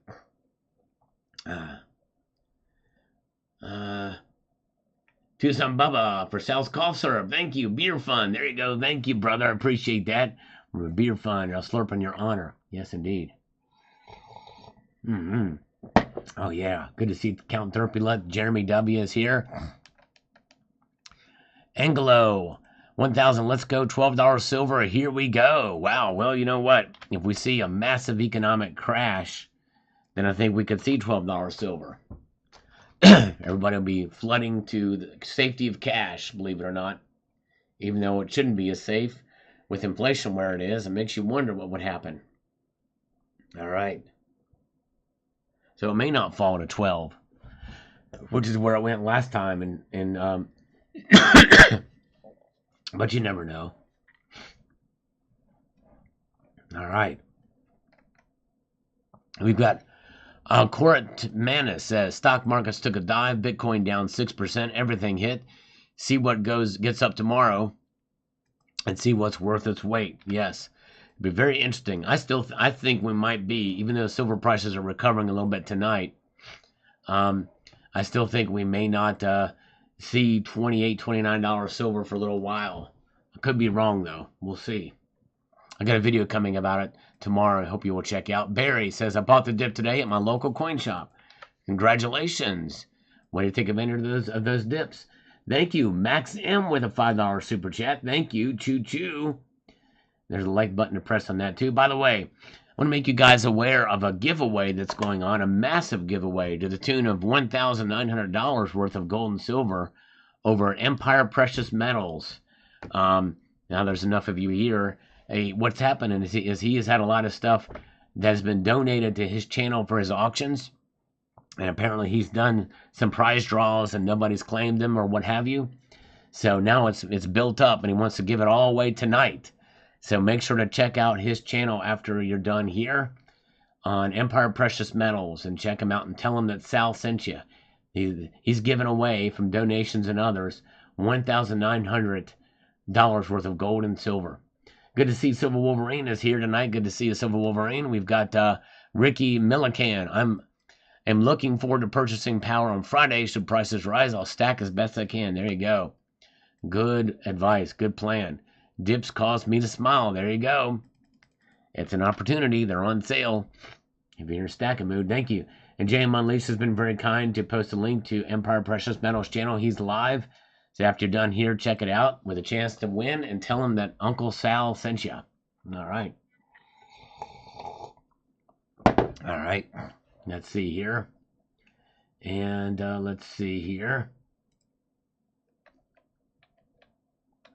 Tucson Bubba for Sal's cough syrup. Thank you. Beer fun. There you go. Thank you, brother. I appreciate that. Beer fun. I'll slurp in your honor. Yes, indeed. Oh, yeah. Good to see Count Therapy. Jeremy W. is here. Angelo. 1,000. Let's go. $12 silver. Here we go. Wow. Well, you know what? If we see a massive economic crash, then I think we could see $12 silver. Everybody will be flooding to the safety of cash, believe it or not. Even though it shouldn't be as safe with inflation where it is, it makes you wonder what would happen. All right. So it may not fall to 12, which is where it went last time. But you never know. All right. We've got Court Manis says, stock markets took a dive, Bitcoin down 6%, everything hit. See what gets up tomorrow and see what's worth its weight. Yes. It'd be very interesting. I think we might be, even though silver prices are recovering a little bit tonight, I still think we may not see $28, $29 silver for a little while. I could be wrong, though. We'll see. I got a video coming about it tomorrow. I hope you will check out. Barry says, I bought the dip today at my local coin shop. Congratulations. Way to take advantage of those dips. Thank you. Max M with a $5 super chat. Thank you. Choo choo. There's a like button to press on that too. By the way, I want to make you guys aware of a giveaway that's going on, a massive giveaway to the tune of $1,900 worth of gold and silver over at Empire Precious Metals. Now there's enough of you here. Hey, what's happening is he has had a lot of stuff that has been donated to his channel for his auctions. And apparently he's done some prize draws and nobody's claimed them or what have you. So now it's built up and he wants to give it all away tonight. So make sure to check out his channel after you're done here on Empire Precious Metals and check him out and tell him that Sal sent you. He's given away from donations and others $1,900 worth of gold and silver. Good to see Silver Wolverine is here tonight. Good to see you, Silver Wolverine. We've got Ricky Millican. I'm looking forward to purchasing power on Friday. Should prices rise, I'll stack as best I can. There you go. Good advice. Good plan. Dips cause me to smile. There you go. It's an opportunity. They're on sale. If you're in a stacking mood, thank you. And JM Unleashed has been very kind to post a link to Empire Precious Metals channel. He's live. So after you're done here, check it out with a chance to win and tell him that Uncle Sal sent you. All right. All right. Let's see here. And let's see here.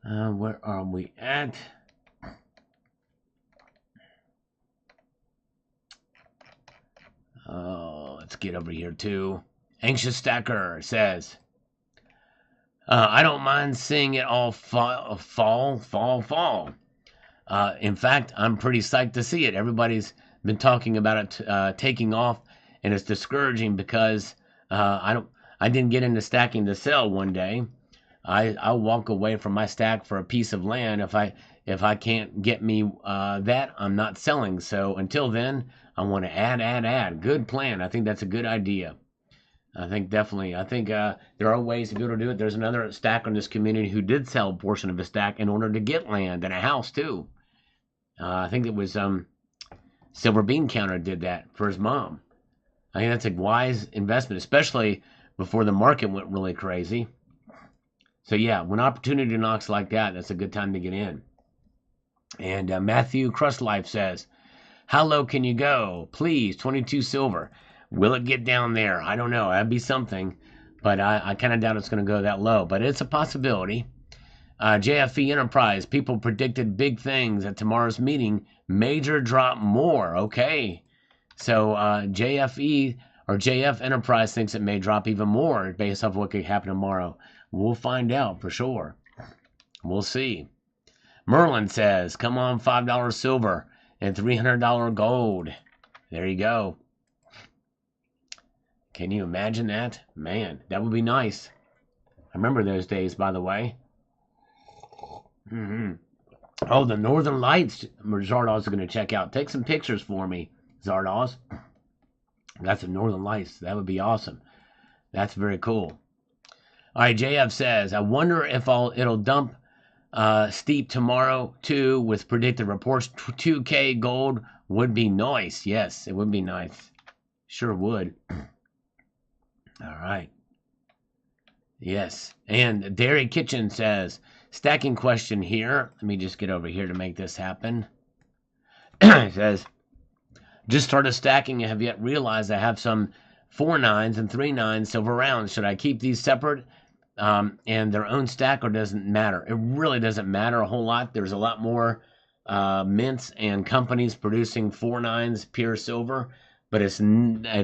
Where are we at? Oh, let's get over here too. Anxious Stacker says, I don't mind seeing it all fall. In fact, I'm pretty psyched to see it. Everybody's been talking about it taking off, and it's discouraging because I didn't get into stacking to sell one day. I'll walk away from my stack for a piece of land if I can't get me that, I'm not selling. So until then, I want to add. Good plan. I think that's a good idea. I think definitely. I think there are ways to be able to do it. There's another stacker in this community who did sell a portion of his stack in order to get land and a house too. I think it was Silver Bean Counter did that for his mom. I think that's a wise investment, especially before the market went really crazy. So yeah, when opportunity knocks like that, that's a good time to get in. And Matthew Crustlife says, how low can you go? Please, 22 silver. Will it get down there? I don't know. That'd be something. But I kind of doubt it's going to go that low. But it's a possibility. JFE Enterprise. People predicted big things at tomorrow's meeting. Major drop more. Okay. So JFE or JF Enterprise thinks it may drop even more based off what could happen tomorrow. We'll find out for sure. We'll see. Merlin says, come on, $5 silver and $300 gold. There you go. Can you imagine that? Man, that would be nice. I remember those days, by the way. Oh, the Northern Lights Zardoz is going to check out. Take some pictures for me, Zardoz. That's the Northern Lights. That would be awesome. That's very cool. All right, JF says, I wonder if it'll dump steep tomorrow, too, with predicted reports. 2K gold would be nice. Yes, it would be nice. Sure would. All right. Yes. And Dairy Kitchen says, stacking question here. Let me just get over here to make this happen. It says, just started stacking and have yet realized I have some 4 9s and 3 9s silver rounds. Should I keep these separate and their own stack, or doesn't matter? It really doesn't matter a whole lot. There's a lot more mints and companies producing 4 9s pure silver, but it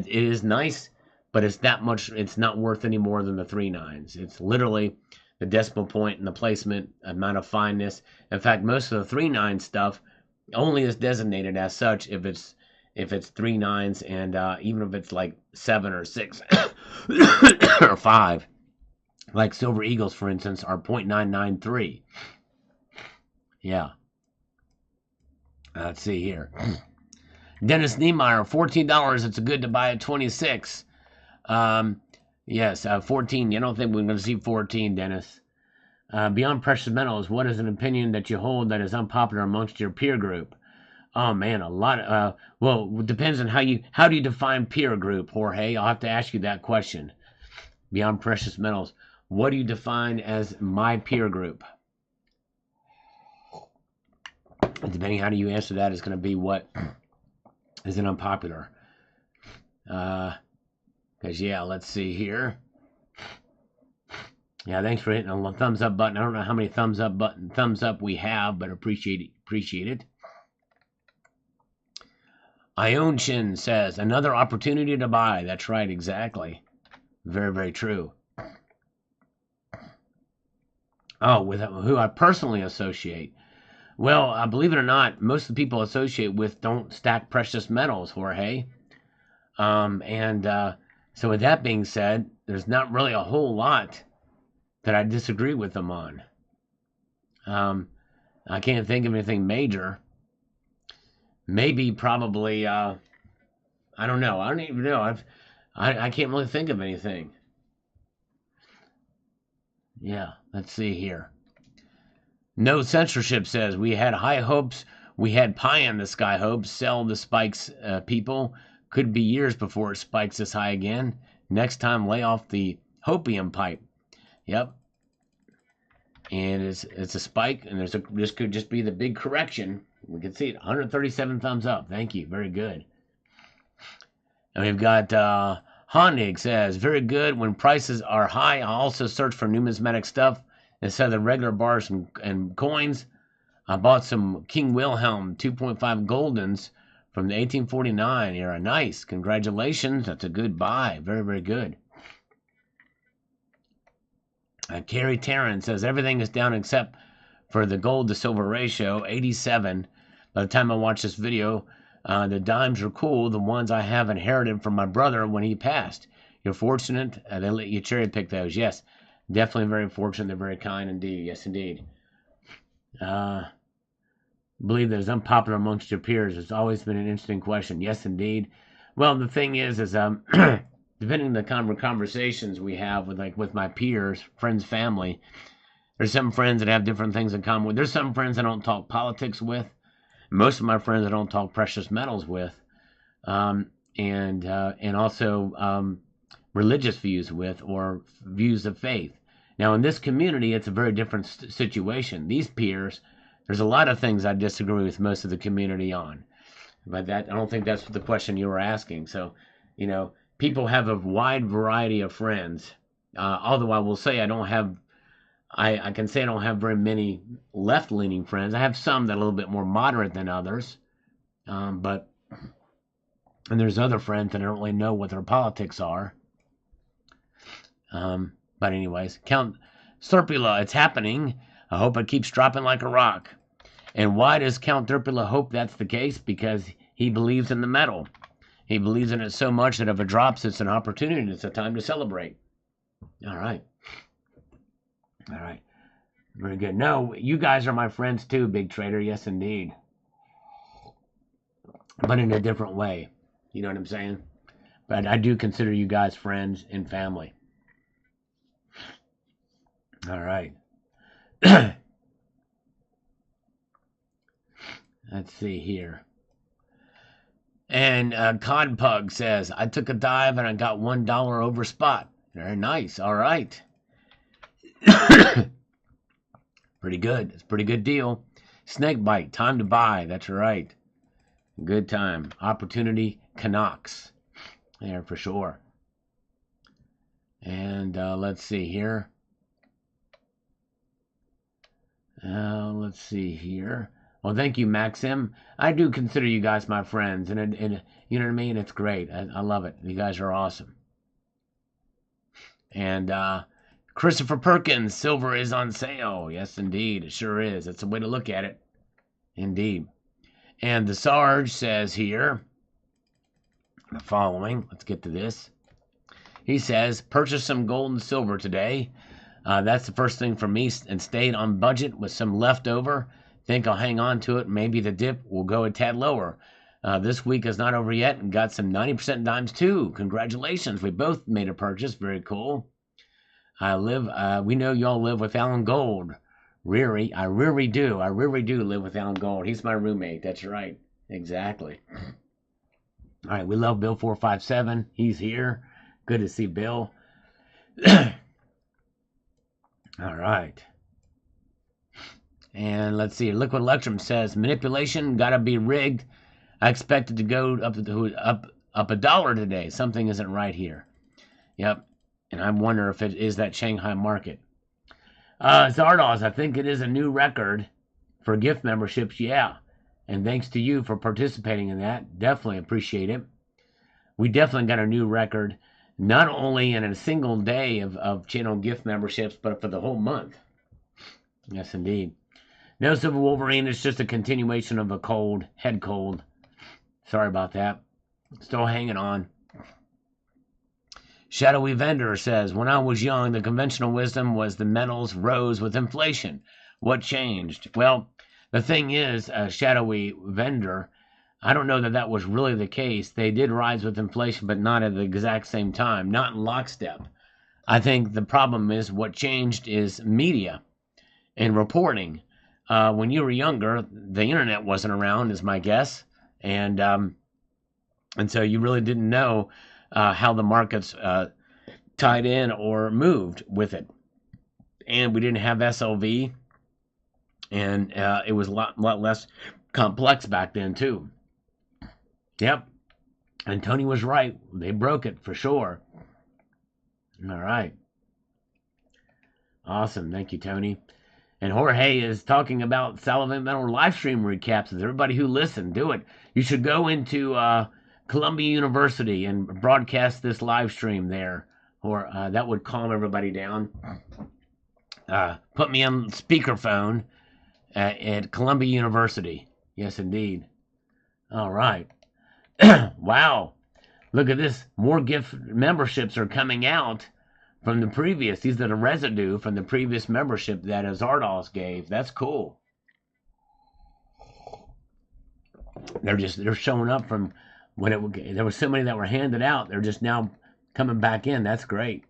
is nice, but it's that much. It's not worth any more than the 3 9s. It's literally the decimal point and the placement, amount of fineness. In fact, most of the 3 9 stuff only is designated as such if it's 3 9s, and even if it's like 7 or 6 or 5, like Silver Eagles, for instance, are 0.993. Yeah. Let's see here. Dennis Niemeyer, $14. It's good to buy at 26. Yes, 14. You don't think we're going to see 14, Dennis? Beyond precious metals, what is an opinion that you hold that is unpopular amongst your peer group? Oh man, a lot. Well, it depends on how do you define peer group, Jorge? I'll have to ask you that question. Beyond precious metals, what do you define as my peer group? Depending how do you answer that is going to be what is it unpopular. Because yeah, let's see here. Yeah, thanks for hitting the thumbs up button. I don't know how many thumbs up we have, but appreciate it. Ionshin says, another opportunity to buy. That's right, exactly. Very, very true. Oh, with who I personally associate. Well, believe it or not, most of the people I associate with don't stack precious metals, Jorge. So with that being said, there's not really a whole lot that I disagree with them on. I can't think of anything major. Maybe, probably, I don't know. I don't even know. I can't really think of anything. Yeah, let's see here. No censorship says, we had high hopes. We had pie in the sky hopes. Sell the spikes, people. Could be years before it spikes this high again. Next time, lay off the hopium pipe. Yep. And it's a spike, and this could just be the big correction. We can see it. 137 thumbs up. Thank you. Very good. And we've got Honig says, very good. When prices are high, I also search for numismatic stuff instead of the regular bars and coins. I bought some King Wilhelm 2.5 Goldens from the 1849 era. Nice. Congratulations. That's a good buy. Very, very good. Carrie Tarrant says, everything is down except for the gold to silver ratio, 87. By the time I watch this video, the dimes are cool, the ones I have inherited from my brother when he passed. You're fortunate. They let you cherry pick those. Yes, definitely very fortunate. They're very kind indeed. Yes, indeed. Believe that is unpopular amongst your peers. It's always been an interesting question. Yes, indeed. Well, the thing is depending on the kind of conversations we have with my peers, friends, family, there's some friends that have different things in common with. There's some friends I don't talk politics with. Most of my friends I don't talk precious metals with, and also religious views with, or views of faith. Now, in this community, it's a very different situation. These peers, there's a lot of things I disagree with most of the community on. But I don't think that's the question you were asking. So, people have a wide variety of friends. Although I will say I can say I don't have very many left-leaning friends. I have some that are a little bit more moderate than others. And there's other friends that I don't really know what their politics are. But anyways, Count Serpula, it's happening. I hope it keeps dropping like a rock. And why does Count Serpula hope that's the case? Because he believes in the metal. He believes in it so much that if it drops, it's an opportunity. It's a time to celebrate. All right. Very good. No, you guys are my friends too, Big Trader. Yes, indeed. But in a different way. You know what I'm saying? But I do consider you guys friends and family. All right. Let's see here. And Cod Pug says, I took a dive and I got $1 over spot. Very nice. All right. Pretty good. It's a pretty good deal. Snake bite. Time to buy. That's right. Good time. Opportunity Canucks. There for sure. And let's see here. Let's see here. Well, thank you, Maxim. I do consider you guys my friends, and you know what I mean? It's great. I love it. You guys are awesome. And Christopher Perkins, silver is on sale. Yes, indeed. It sure is. That's the way to look at it. Indeed. And the Sarge says here, the following. Let's get to this. He says, purchase some gold and silver today. That's the first thing for me, and stayed on budget with some leftover. Think I'll hang on to it. Maybe the dip will go a tad lower. This week is not over yet, and got some 90% dimes too. Congratulations. We both made a purchase. Very cool. We know y'all live with Alan Gold. I really do live with Alan Gold. He's my roommate. That's right. Exactly. All right. We love Bill 457. He's here. Good to see Bill. All right. And let's see. Liquid Electrum says, manipulation gotta be rigged. I expect it to go up $1 today. Something isn't right here. Yep. And I wonder if it is that Shanghai market. Zardoz, I think it is a new record for gift memberships. Yeah. And thanks to you for participating in that. Definitely appreciate it. We definitely got a new record, not only in a single day of channel gift memberships, but for the whole month. Yes, indeed. No Silver Wolverine, it's just a continuation of a head cold. Sorry about that. Still hanging on. Shadowy Vendor says, when I was young, the conventional wisdom was the metals rose with inflation. What changed? Well, the thing is, Shadowy Vendor, I don't know that was really the case. They did rise with inflation, but not at the exact same time, not in lockstep. I think the problem is what changed is media and reporting. When you were younger, the internet wasn't around, is my guess, and so you really didn't know how the markets tied in or moved with it. And we didn't have SLV, and it was a lot less complex back then too. Yep. And Tony was right. They broke it for sure. All right. Awesome. Thank you, Tony. And Jorge is talking about Salivate Metal live stream recaps. Everybody who listened, do it. You should go into Columbia University and broadcast this live stream there, or that would calm everybody down. Put me on speakerphone at Columbia University. Yes, indeed. All right. Wow. Look at this. More gift memberships are coming out from the previous. These are the residue from the previous membership that Zardos gave. That's cool. They're showing up from when there were so many that were handed out. They're just now coming back in. That's great.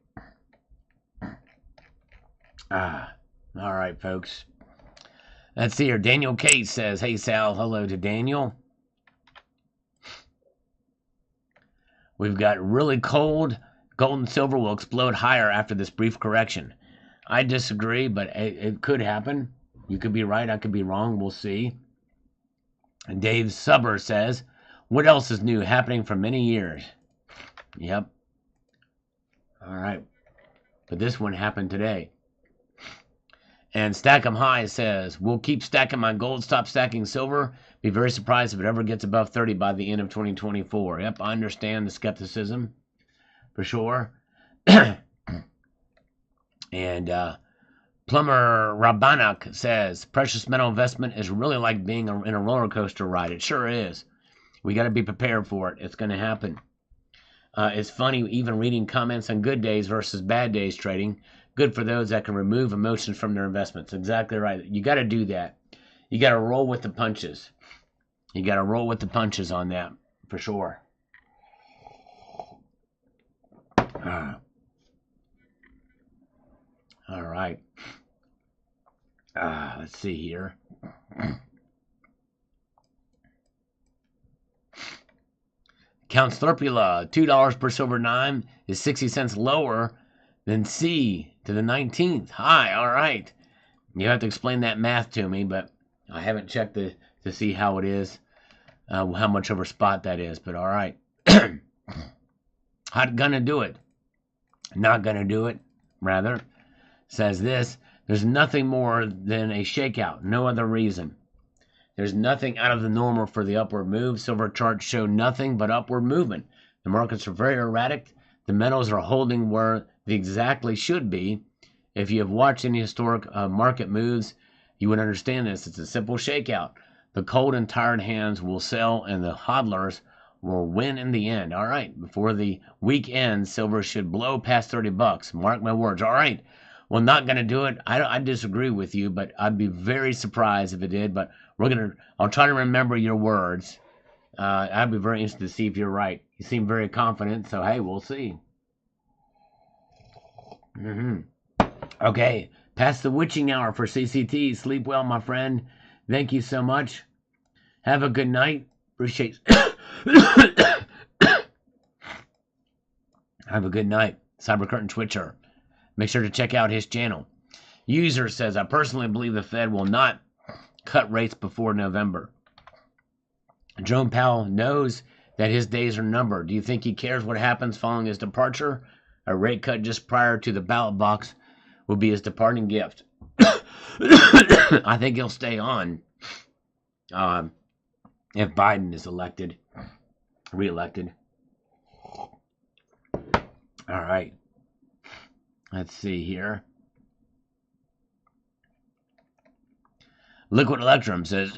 All right, folks. Let's see here. Daniel Case says, "Hey Sal, hello to Daniel. We've got really cold. Gold and silver will explode higher after this brief correction." I disagree, but it could happen. You could be right. I could be wrong. We'll see. And Dave Subber says, "What else is new happening for many years?" Yep. All right. But this one happened today. And Stack 'em High says, "We'll keep stacking my gold, stop stacking silver. Be very surprised if it ever gets above 30 by the end of 2024. Yep, I understand the skepticism, for sure. And Plumber Rabanak says, "Precious metal investment is really like being in a roller coaster ride." It sure is. We got to be prepared for it. It's going to happen. It's funny, even reading comments on good days versus bad days trading. Good for those that can remove emotions from their investments. Exactly right. You got to do that. You got to roll with the punches. You got to roll with the punches on that, for sure. All right. Let's see here. Count Slurpula, $2 per silver dime is 60 cents lower than C to the 19th. Hi, all right. You have to explain that math to me, but I haven't checked to see how it is, how much over spot that is, but all right. Not gonna do it. Not gonna do it, rather. Says this, "There's nothing more than a shakeout, no other reason. There's nothing out of the normal for the upward move. Silver charts show nothing but upward movement. The markets are very erratic. The metals are holding where they exactly should be. If you have watched any historic market moves, you would understand this. It's a simple shakeout. The cold and tired hands will sell, and the hodlers will win in the end. All right, before the week ends, silver should blow past $30. Mark my words. All right. Well, not going to do it. I disagree with you, but I'd be very surprised if it did. But I'll try to remember your words. I'd be very interested to see if you're right. You seem very confident, so hey, we'll see. Okay, past the witching hour for CCT. Sleep well, my friend. Thank you so much. Have a good night. Appreciate. Have a good night, Cyber Curtain Twitcher. Make sure to check out his channel. User says, "I personally believe the Fed will not cut rates before November. Jerome Powell knows that his days are numbered. Do you think he cares what happens following his departure? A rate cut just prior to the ballot box will be his departing gift." I think he'll stay on if Biden is reelected. All right. Let's see here. Liquid Electrum says,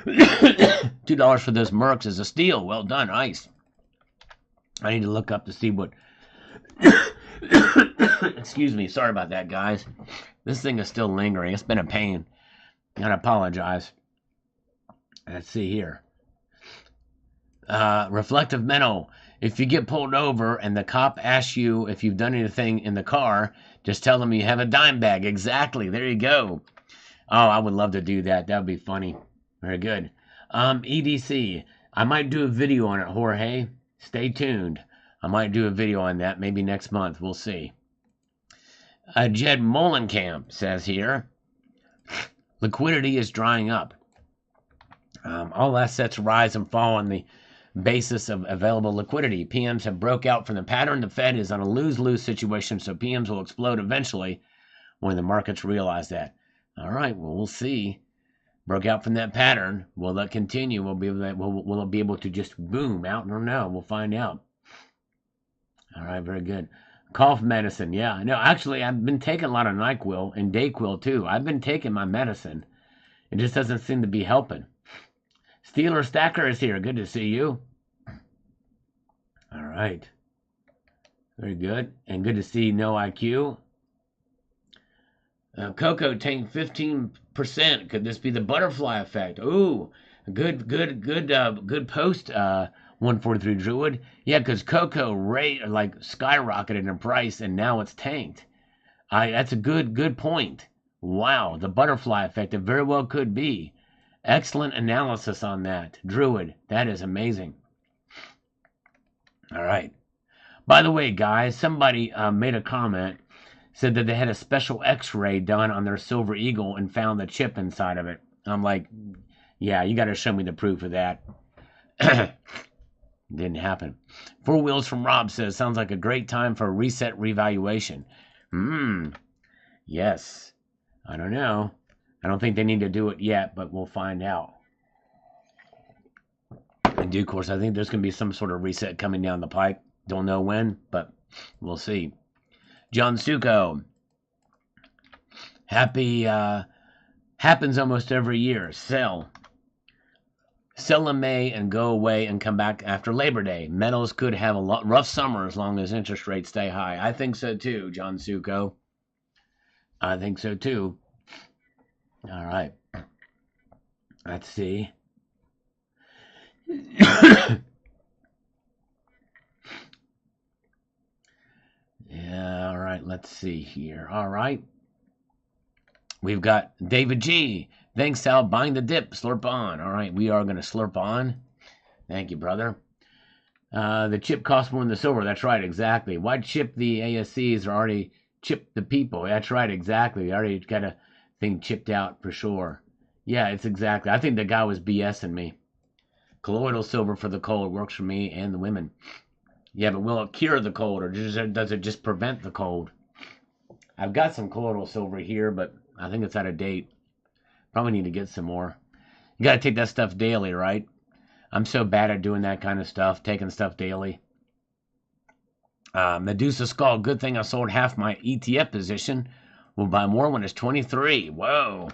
$2 for those mercs is a steal. Well done. Nice. I need to look up to see what... Excuse me. Sorry about that, guys. This thing is still lingering. It's been a pain. And I apologize. Let's see here. Reflective Metal. If you get pulled over and the cop asks you if you've done anything in the car, just tell them you have a dime bag. Exactly. There you go. Oh, I would love to do that. That would be funny. Very good. EDC. I might do a video on it, Jorge. Stay tuned. I might do a video on that maybe next month. We'll see. Jed Molenkamp says here, liquidity is drying up. All assets rise and fall on the basis of available liquidity. PMs have broke out from the pattern. The Fed is on a lose-lose situation, so PMs will explode eventually when the markets realize that. All right, well, we'll see. Broke out from that pattern. Will that continue? Will it be able to just boom out? No, we'll find out. All right, very good. Cough medicine. Yeah, no, actually, I've been taking a lot of NyQuil and Dayquil, too. I've been taking my medicine, It just doesn't seem to be helping. Steeler Stacker is here. Good to see you. All right. Very good. And good to see No IQ. Cocoa tanked 15%. Could this be the butterfly effect? Ooh, good post, 143 Druid. Yeah, because cocoa skyrocketed in price, and now it's tanked. That's a good point. Wow, the butterfly effect. It very well could be. Excellent analysis on that, Druid. That is amazing. All right. By the way, guys, somebody made a comment, said that they had a special X-ray done on their Silver Eagle and found the chip inside of it. I'm like, yeah, you got to show me the proof of that. Didn't happen. Four Wheels from Rob says, sounds like a great time for a reset revaluation. Yes. I don't know. I don't think they need to do it yet, but we'll find out. In due course, I think there's going to be some sort of reset coming down the pipe. Don't know when, but we'll see. John Suko. Happy, happens almost every year. Sell in May and go away and come back after Labor Day. Metals could have a rough summer as long as interest rates stay high. I think so too, John Suko. I think so too. All right. Let's see. Yeah, all right, let's see here. All right. We've got David G. Thanks, Sal. Buying the dip. Slurp on. All right, we are going to slurp on. Thank you, brother. The chip costs more than the silver. That's right, exactly. Why chip the ASCs or already chip the people? That's right, exactly. We already got a thing chipped out for sure. Yeah, it's exactly. I think the guy was BSing me. Colloidal silver for the cold works for me and the women. Yeah, but will it cure the cold, or does it just prevent the cold? I've got some colloidal silver here, but I think it's out of date. Probably need to get some more. You got to take that stuff daily, right? I'm so bad at doing that kind of stuff, taking stuff daily. Medusa Skull, good thing I sold half my ETF position. We'll buy more when it's 23. Whoa.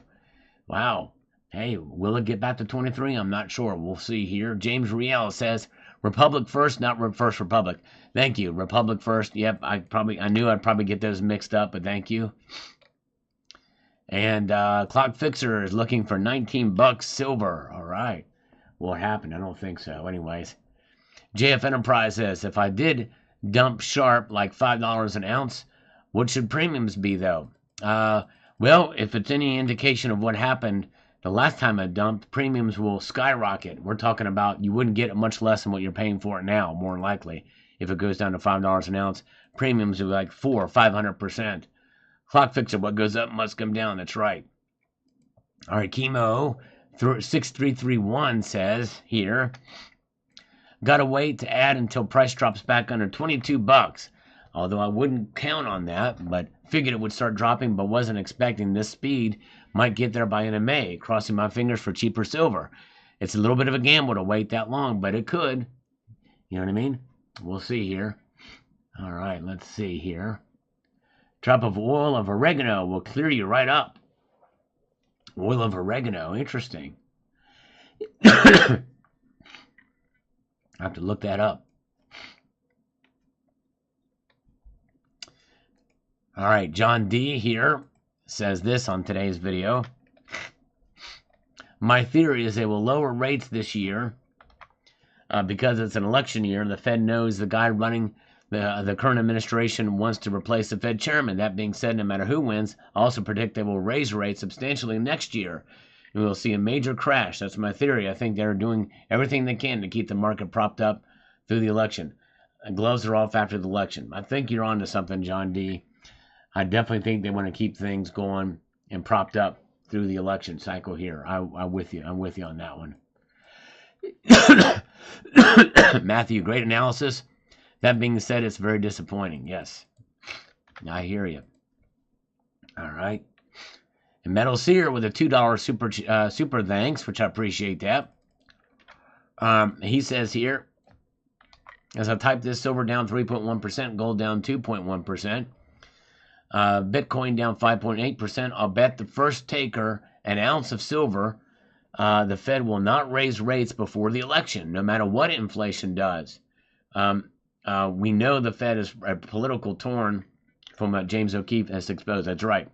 Wow. Hey, will it get back to 23? I'm not sure. We'll see here. James Riel says, Republic first, not First Republic. Thank you. Republic first. Yep, I knew I'd probably get those mixed up, but thank you. And Clock Fixer is looking for $19 silver. All right. What happened? I don't think so. Anyways. JF Enterprise says, if I did dump sharp like $5 an ounce, what should premiums be, though? Well, if it's any indication of what happened the last time I dumped, premiums will skyrocket. We're talking about you wouldn't get much less than what you're paying for it now, more than likely. If it goes down to $5 an ounce, premiums will be like 400 or 500%. Clock Fixer, what goes up must come down. That's right. All right, Chemo 6331 says here, gotta wait to add until price drops back under $22. Although I wouldn't count on that, but figured it would start dropping, but wasn't expecting this speed. Might get there by end of May. Crossing my fingers for cheaper silver. It's a little bit of a gamble to wait that long, but it could. You know what I mean? We'll see here. All right, let's see here. Drop of oil of oregano will clear you right up. Oil of oregano, interesting. I have to look that up. All right, John D here says this on today's video. My theory is they will lower rates this year because it's an election year. The Fed knows the guy running the current administration wants to replace the Fed chairman. That being said, no matter who wins, I also predict they will raise rates substantially next year. And we'll see a major crash. That's my theory. I think they're doing everything they can to keep the market propped up through the election. Gloves are off after the election. I think you're onto something, John D. I definitely think they want to keep things going and propped up through the election cycle here. I'm with you. I'm with you on that one. Matthew, great analysis. That being said, it's very disappointing. Yes, I hear you. All right. And Metal Seer with a $2 super thanks, which I appreciate that. He says here, as I type this, silver down 3.1%, gold down 2.1%. Bitcoin down 5.8%. I'll bet the first taker an ounce of silver. The Fed will not raise rates before the election, no matter what inflation does. We know the Fed is a political torn from what James O'Keefe has exposed. That's right.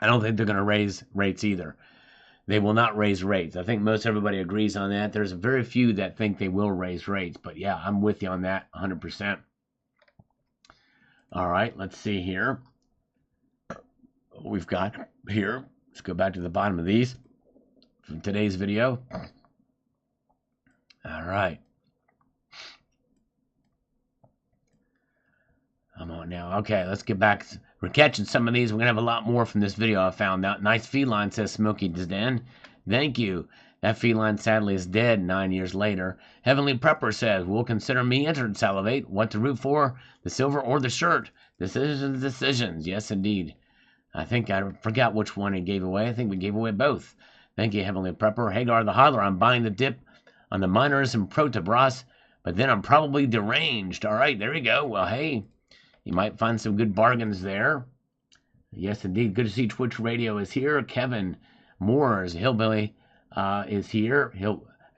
I don't think they're going to raise rates either. They will not raise rates. I think most everybody agrees on that. There's very few that think they will raise rates. But yeah, I'm with you on that 100%. All right, let's see here. What we've got here. Let's go back to the bottom of these from today's video. All right. Come on now. Okay, let's get back. We're catching some of these. We're going to have a lot more from this video I found out. Nice feline, says Smokey Den. Thank you. That feline sadly is dead 9 years later. Heavenly Prepper says, will consider me entered, Salivate. What to root for? The silver or the shirt? Decisions. Yes, indeed. I think I forgot which one he gave away. I think we gave away both. Thank you, Heavenly Prepper. Hagar the Hodler, I'm buying the dip on the miners and Protobras, but then I'm probably deranged. All right, there you go. Well, hey, you might find some good bargains there. Yes, indeed. Good to see Twitch Radio is here. Kevin Moore's Hillbilly is here.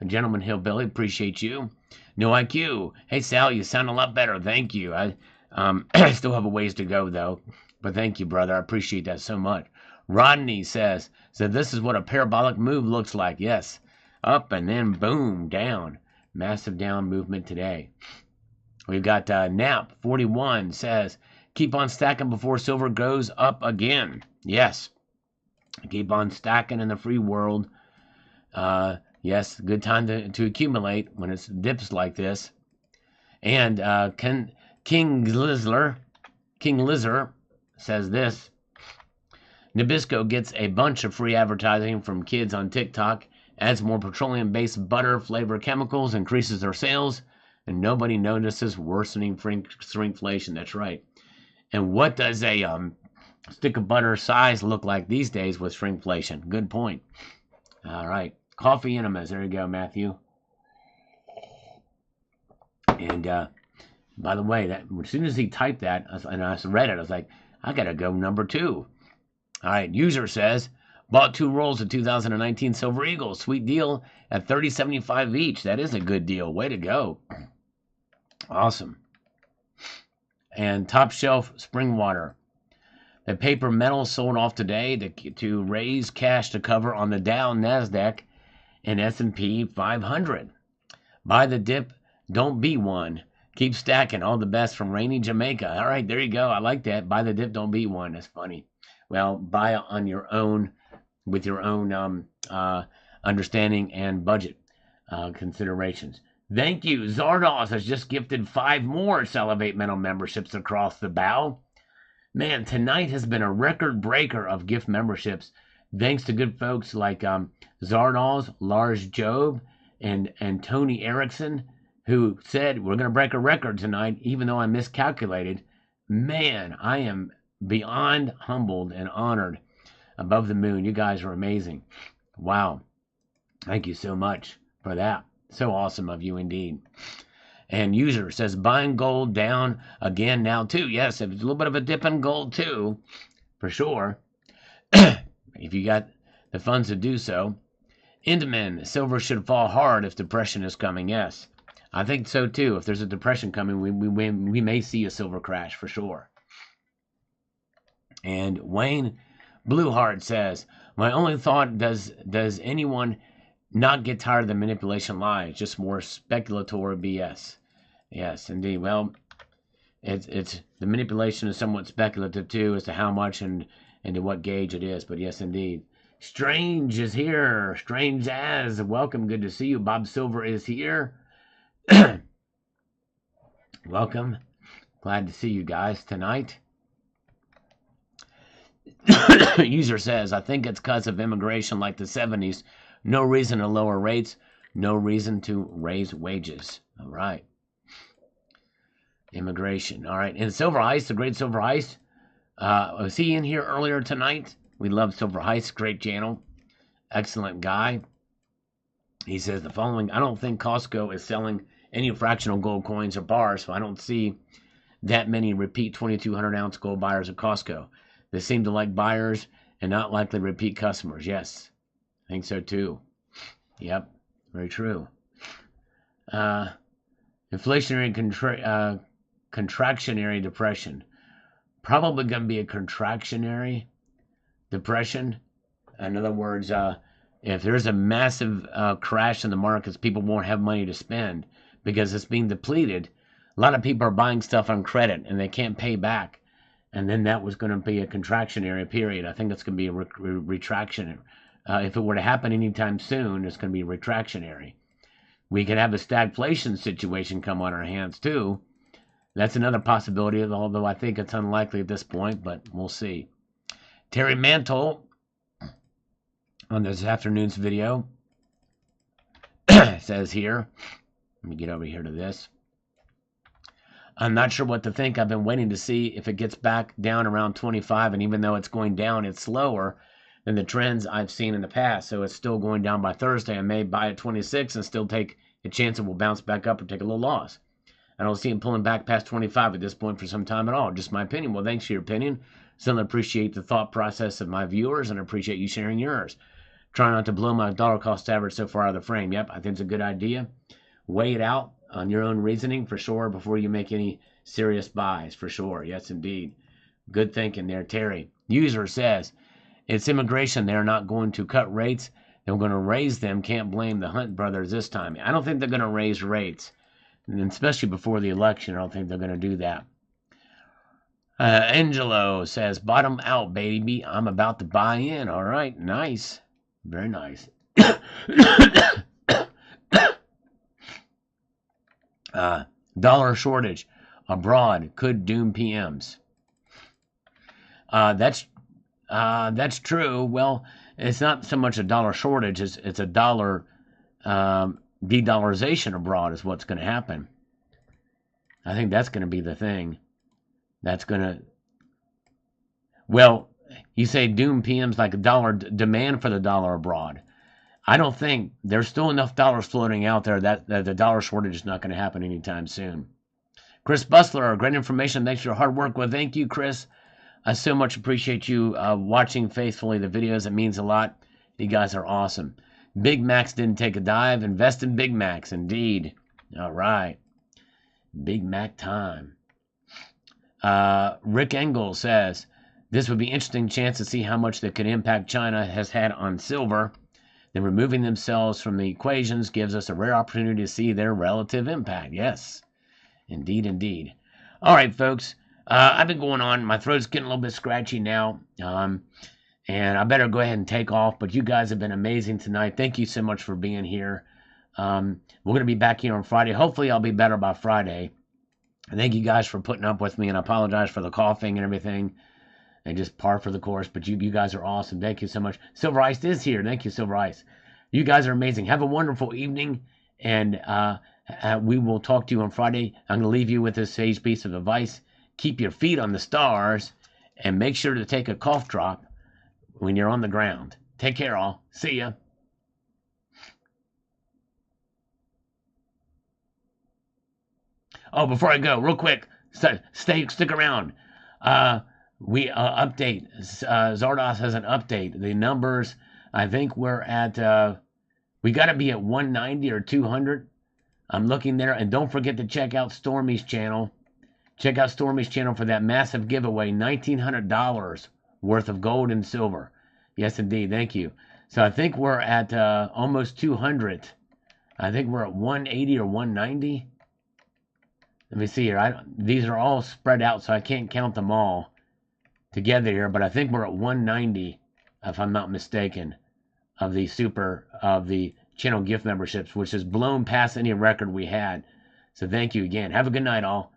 Gentleman Hillbilly, appreciate you. No IQ. Hey, Sal, you sound a lot better. Thank you. I still have a ways to go, though. But thank you, brother. I appreciate that so much. Rodney says, so this is what a parabolic move looks like. Yes. Up and then boom, down. Massive down movement today. We've got Nap 41 says, keep on stacking before silver goes up again. Yes. Keep on stacking in the free world. Yes, good time to accumulate when it's dips like this. And King Lizzer says this. Nabisco gets a bunch of free advertising from kids on TikTok, adds more petroleum-based butter flavor chemicals, increases their sales, and nobody notices worsening shrinkflation. That's right. And what does a stick of butter size look like these days with shrinkflation? Good point. All right. Coffee enemas. There you go, Matthew. And by the way, that as soon as he typed that, and I read it, I was like, I got to go number 2. All right. User says, bought 2 rolls of 2019 Silver Eagles. Sweet deal at $30.75 each. That is a good deal. Way to go. Awesome. And Top Shelf Spring Water. The paper metal sold off today to raise cash to cover on the Dow, NASDAQ, and S&P 500. Buy the dip. Don't be one. Keep stacking. All the best from rainy Jamaica. All right, there you go. I like that. Buy the dip. Don't be one. That's funny. Well, buy on your own, with your own understanding and budget considerations. Thank you. Zardos has just gifted 5 more Salivate Mental memberships across the bow. Man, tonight has been a record breaker of gift memberships, thanks to good folks like Zardos, Lars Job, and Tony Erickson, who said we're going to break a record tonight, even though I miscalculated. Man, I am beyond humbled and honored. Above the moon. You guys are amazing. Wow. Thank you so much for that. So awesome of you indeed. And User says, buying gold down again now too. Yes, it's a little bit of a dip in gold too, for sure. If you got the funds to do so. Indaman, silver should fall hard if depression is coming. Yes, I think so too. If there's a depression coming, we may see a silver crash for sure. And Wayne Blueheart says, my only thought, does anyone not get tired of the manipulation lies? Just more speculatory BS. Yes, indeed. Well, it's the manipulation is somewhat speculative too as to how much and to what gauge it is. But yes, indeed. Strange is here. Strange as. Welcome. Good to see you. Bob Silver is here. Welcome. Glad to see you guys tonight. User says, I think it's because of immigration like the 70s. No reason to lower rates. No reason to raise wages. All right. Immigration. All right. And Silver Heist, the great Silver Heist. Was he in here earlier tonight? We love Silver Heist. Great channel. Excellent guy. He says the following. I don't think Costco is selling any fractional gold coins or bars, so I don't see that many repeat 2,200 ounce gold buyers at Costco. They seem to like buyers and not likely repeat customers. Yes, I think so too. Yep, very true. Inflationary contractionary depression. Probably going to be a contractionary depression. In other words, if there's a massive crash in the markets, people won't have money to spend because it's being depleted. A lot of people are buying stuff on credit and they can't pay back. And then that was going to be a contractionary period. I think it's going to be a retraction. If it were to happen anytime soon, it's going to be retractionary. We could have a stagflation situation come on our hands too. That's another possibility, although I think it's unlikely at this point, but we'll see. Terry Mantle on this afternoon's video says here, let me get over here to this. I'm not sure what to think. I've been waiting to see if it gets back down around 25, and even though it's going down, it's slower than the trends I've seen in the past. So it's still going down by Thursday. I may buy at 26 and still take a chance it will bounce back up or take a little loss. I don't see him pulling back past 25 at this point for some time at all. Just my opinion. Well, thanks for your opinion. Certainly appreciate the thought process of my viewers and appreciate you sharing yours. Try not to blow my dollar cost average so far out of the frame. Yep, I think it's a good idea. Weigh it out on your own reasoning for sure before you make any serious buys for sure. Yes, indeed. Good thinking there, Terry. User says, it's immigration. They're not going to cut rates. They're going to raise them. Can't blame the Hunt brothers this time. I don't think they're going to raise rates. And especially before the election, I don't think they're going to do that. Angelo says, bottom out, baby. I'm about to buy in. All right, nice. Very nice. Dollar shortage abroad could doom PMs. That's true. Well, it's not so much a dollar shortage. It's a dollar de-dollarization abroad is what's going to happen. I think that's going to be the thing. That's going to... Well, you say doom PMs like a dollar demand for the dollar abroad. I don't think there's still enough dollars floating out there that the dollar shortage is not going to happen anytime soon. Chris Bustler, great information. Thanks for your hard work. Well, thank you, Chris. I so much appreciate you watching faithfully the videos. It means a lot. You guys are awesome. Big Macs didn't take a dive. Invest in Big Macs, indeed. All right. Big Mac time. Rick Engel says, this would be an interesting chance to see how much that could impact China has had on silver. Then removing themselves from the equations gives us a rare opportunity to see their relative impact. Yes, indeed, indeed. All right, folks. I've been going on. My throat's getting a little bit scratchy now. And I better go ahead and take off. But you guys have been amazing tonight. Thank you so much for being here. We're going to be back here on Friday. Hopefully I'll be better by Friday. And thank you guys for putting up with me. And I apologize for the coughing and everything. And just par for the course. But you guys are awesome. Thank you so much. Silver Ice is here. Thank you, Silver Ice. You guys are amazing. Have a wonderful evening. And we will talk to you on Friday. I'm going to leave you with this sage piece of advice. Keep your feet on the stars. And make sure to take a cough drop when you're on the ground. Take care, all. See ya. Oh, before I go, real quick, stick around. We update. Zardos has an update. The numbers, I think we're at, we got to be at 190 or 200. I'm looking there. And don't forget to check out Stormy's channel. Check out Stormy's channel for that massive giveaway, $1,900 worth of gold and silver. Yes, indeed. Thank you. So I think we're at almost 200. I think we're at 180 or 190. Let me see here. These are all spread out, so I can't count them all together here. But I think we're at 190, if I'm not mistaken, of the channel gift memberships, which has blown past any record we had. So thank you again. Have a good night, all.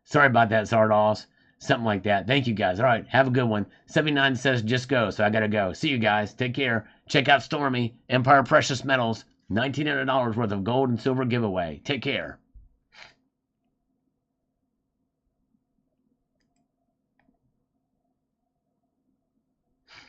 Sorry about that, Zardos. Something like that. Thank you, guys. All right, have a good one. 79 says just go, so I got to go. See you guys. Take care. Check out Stormy, Empire Precious Metals, $1,900 worth of gold and silver giveaway. Take care.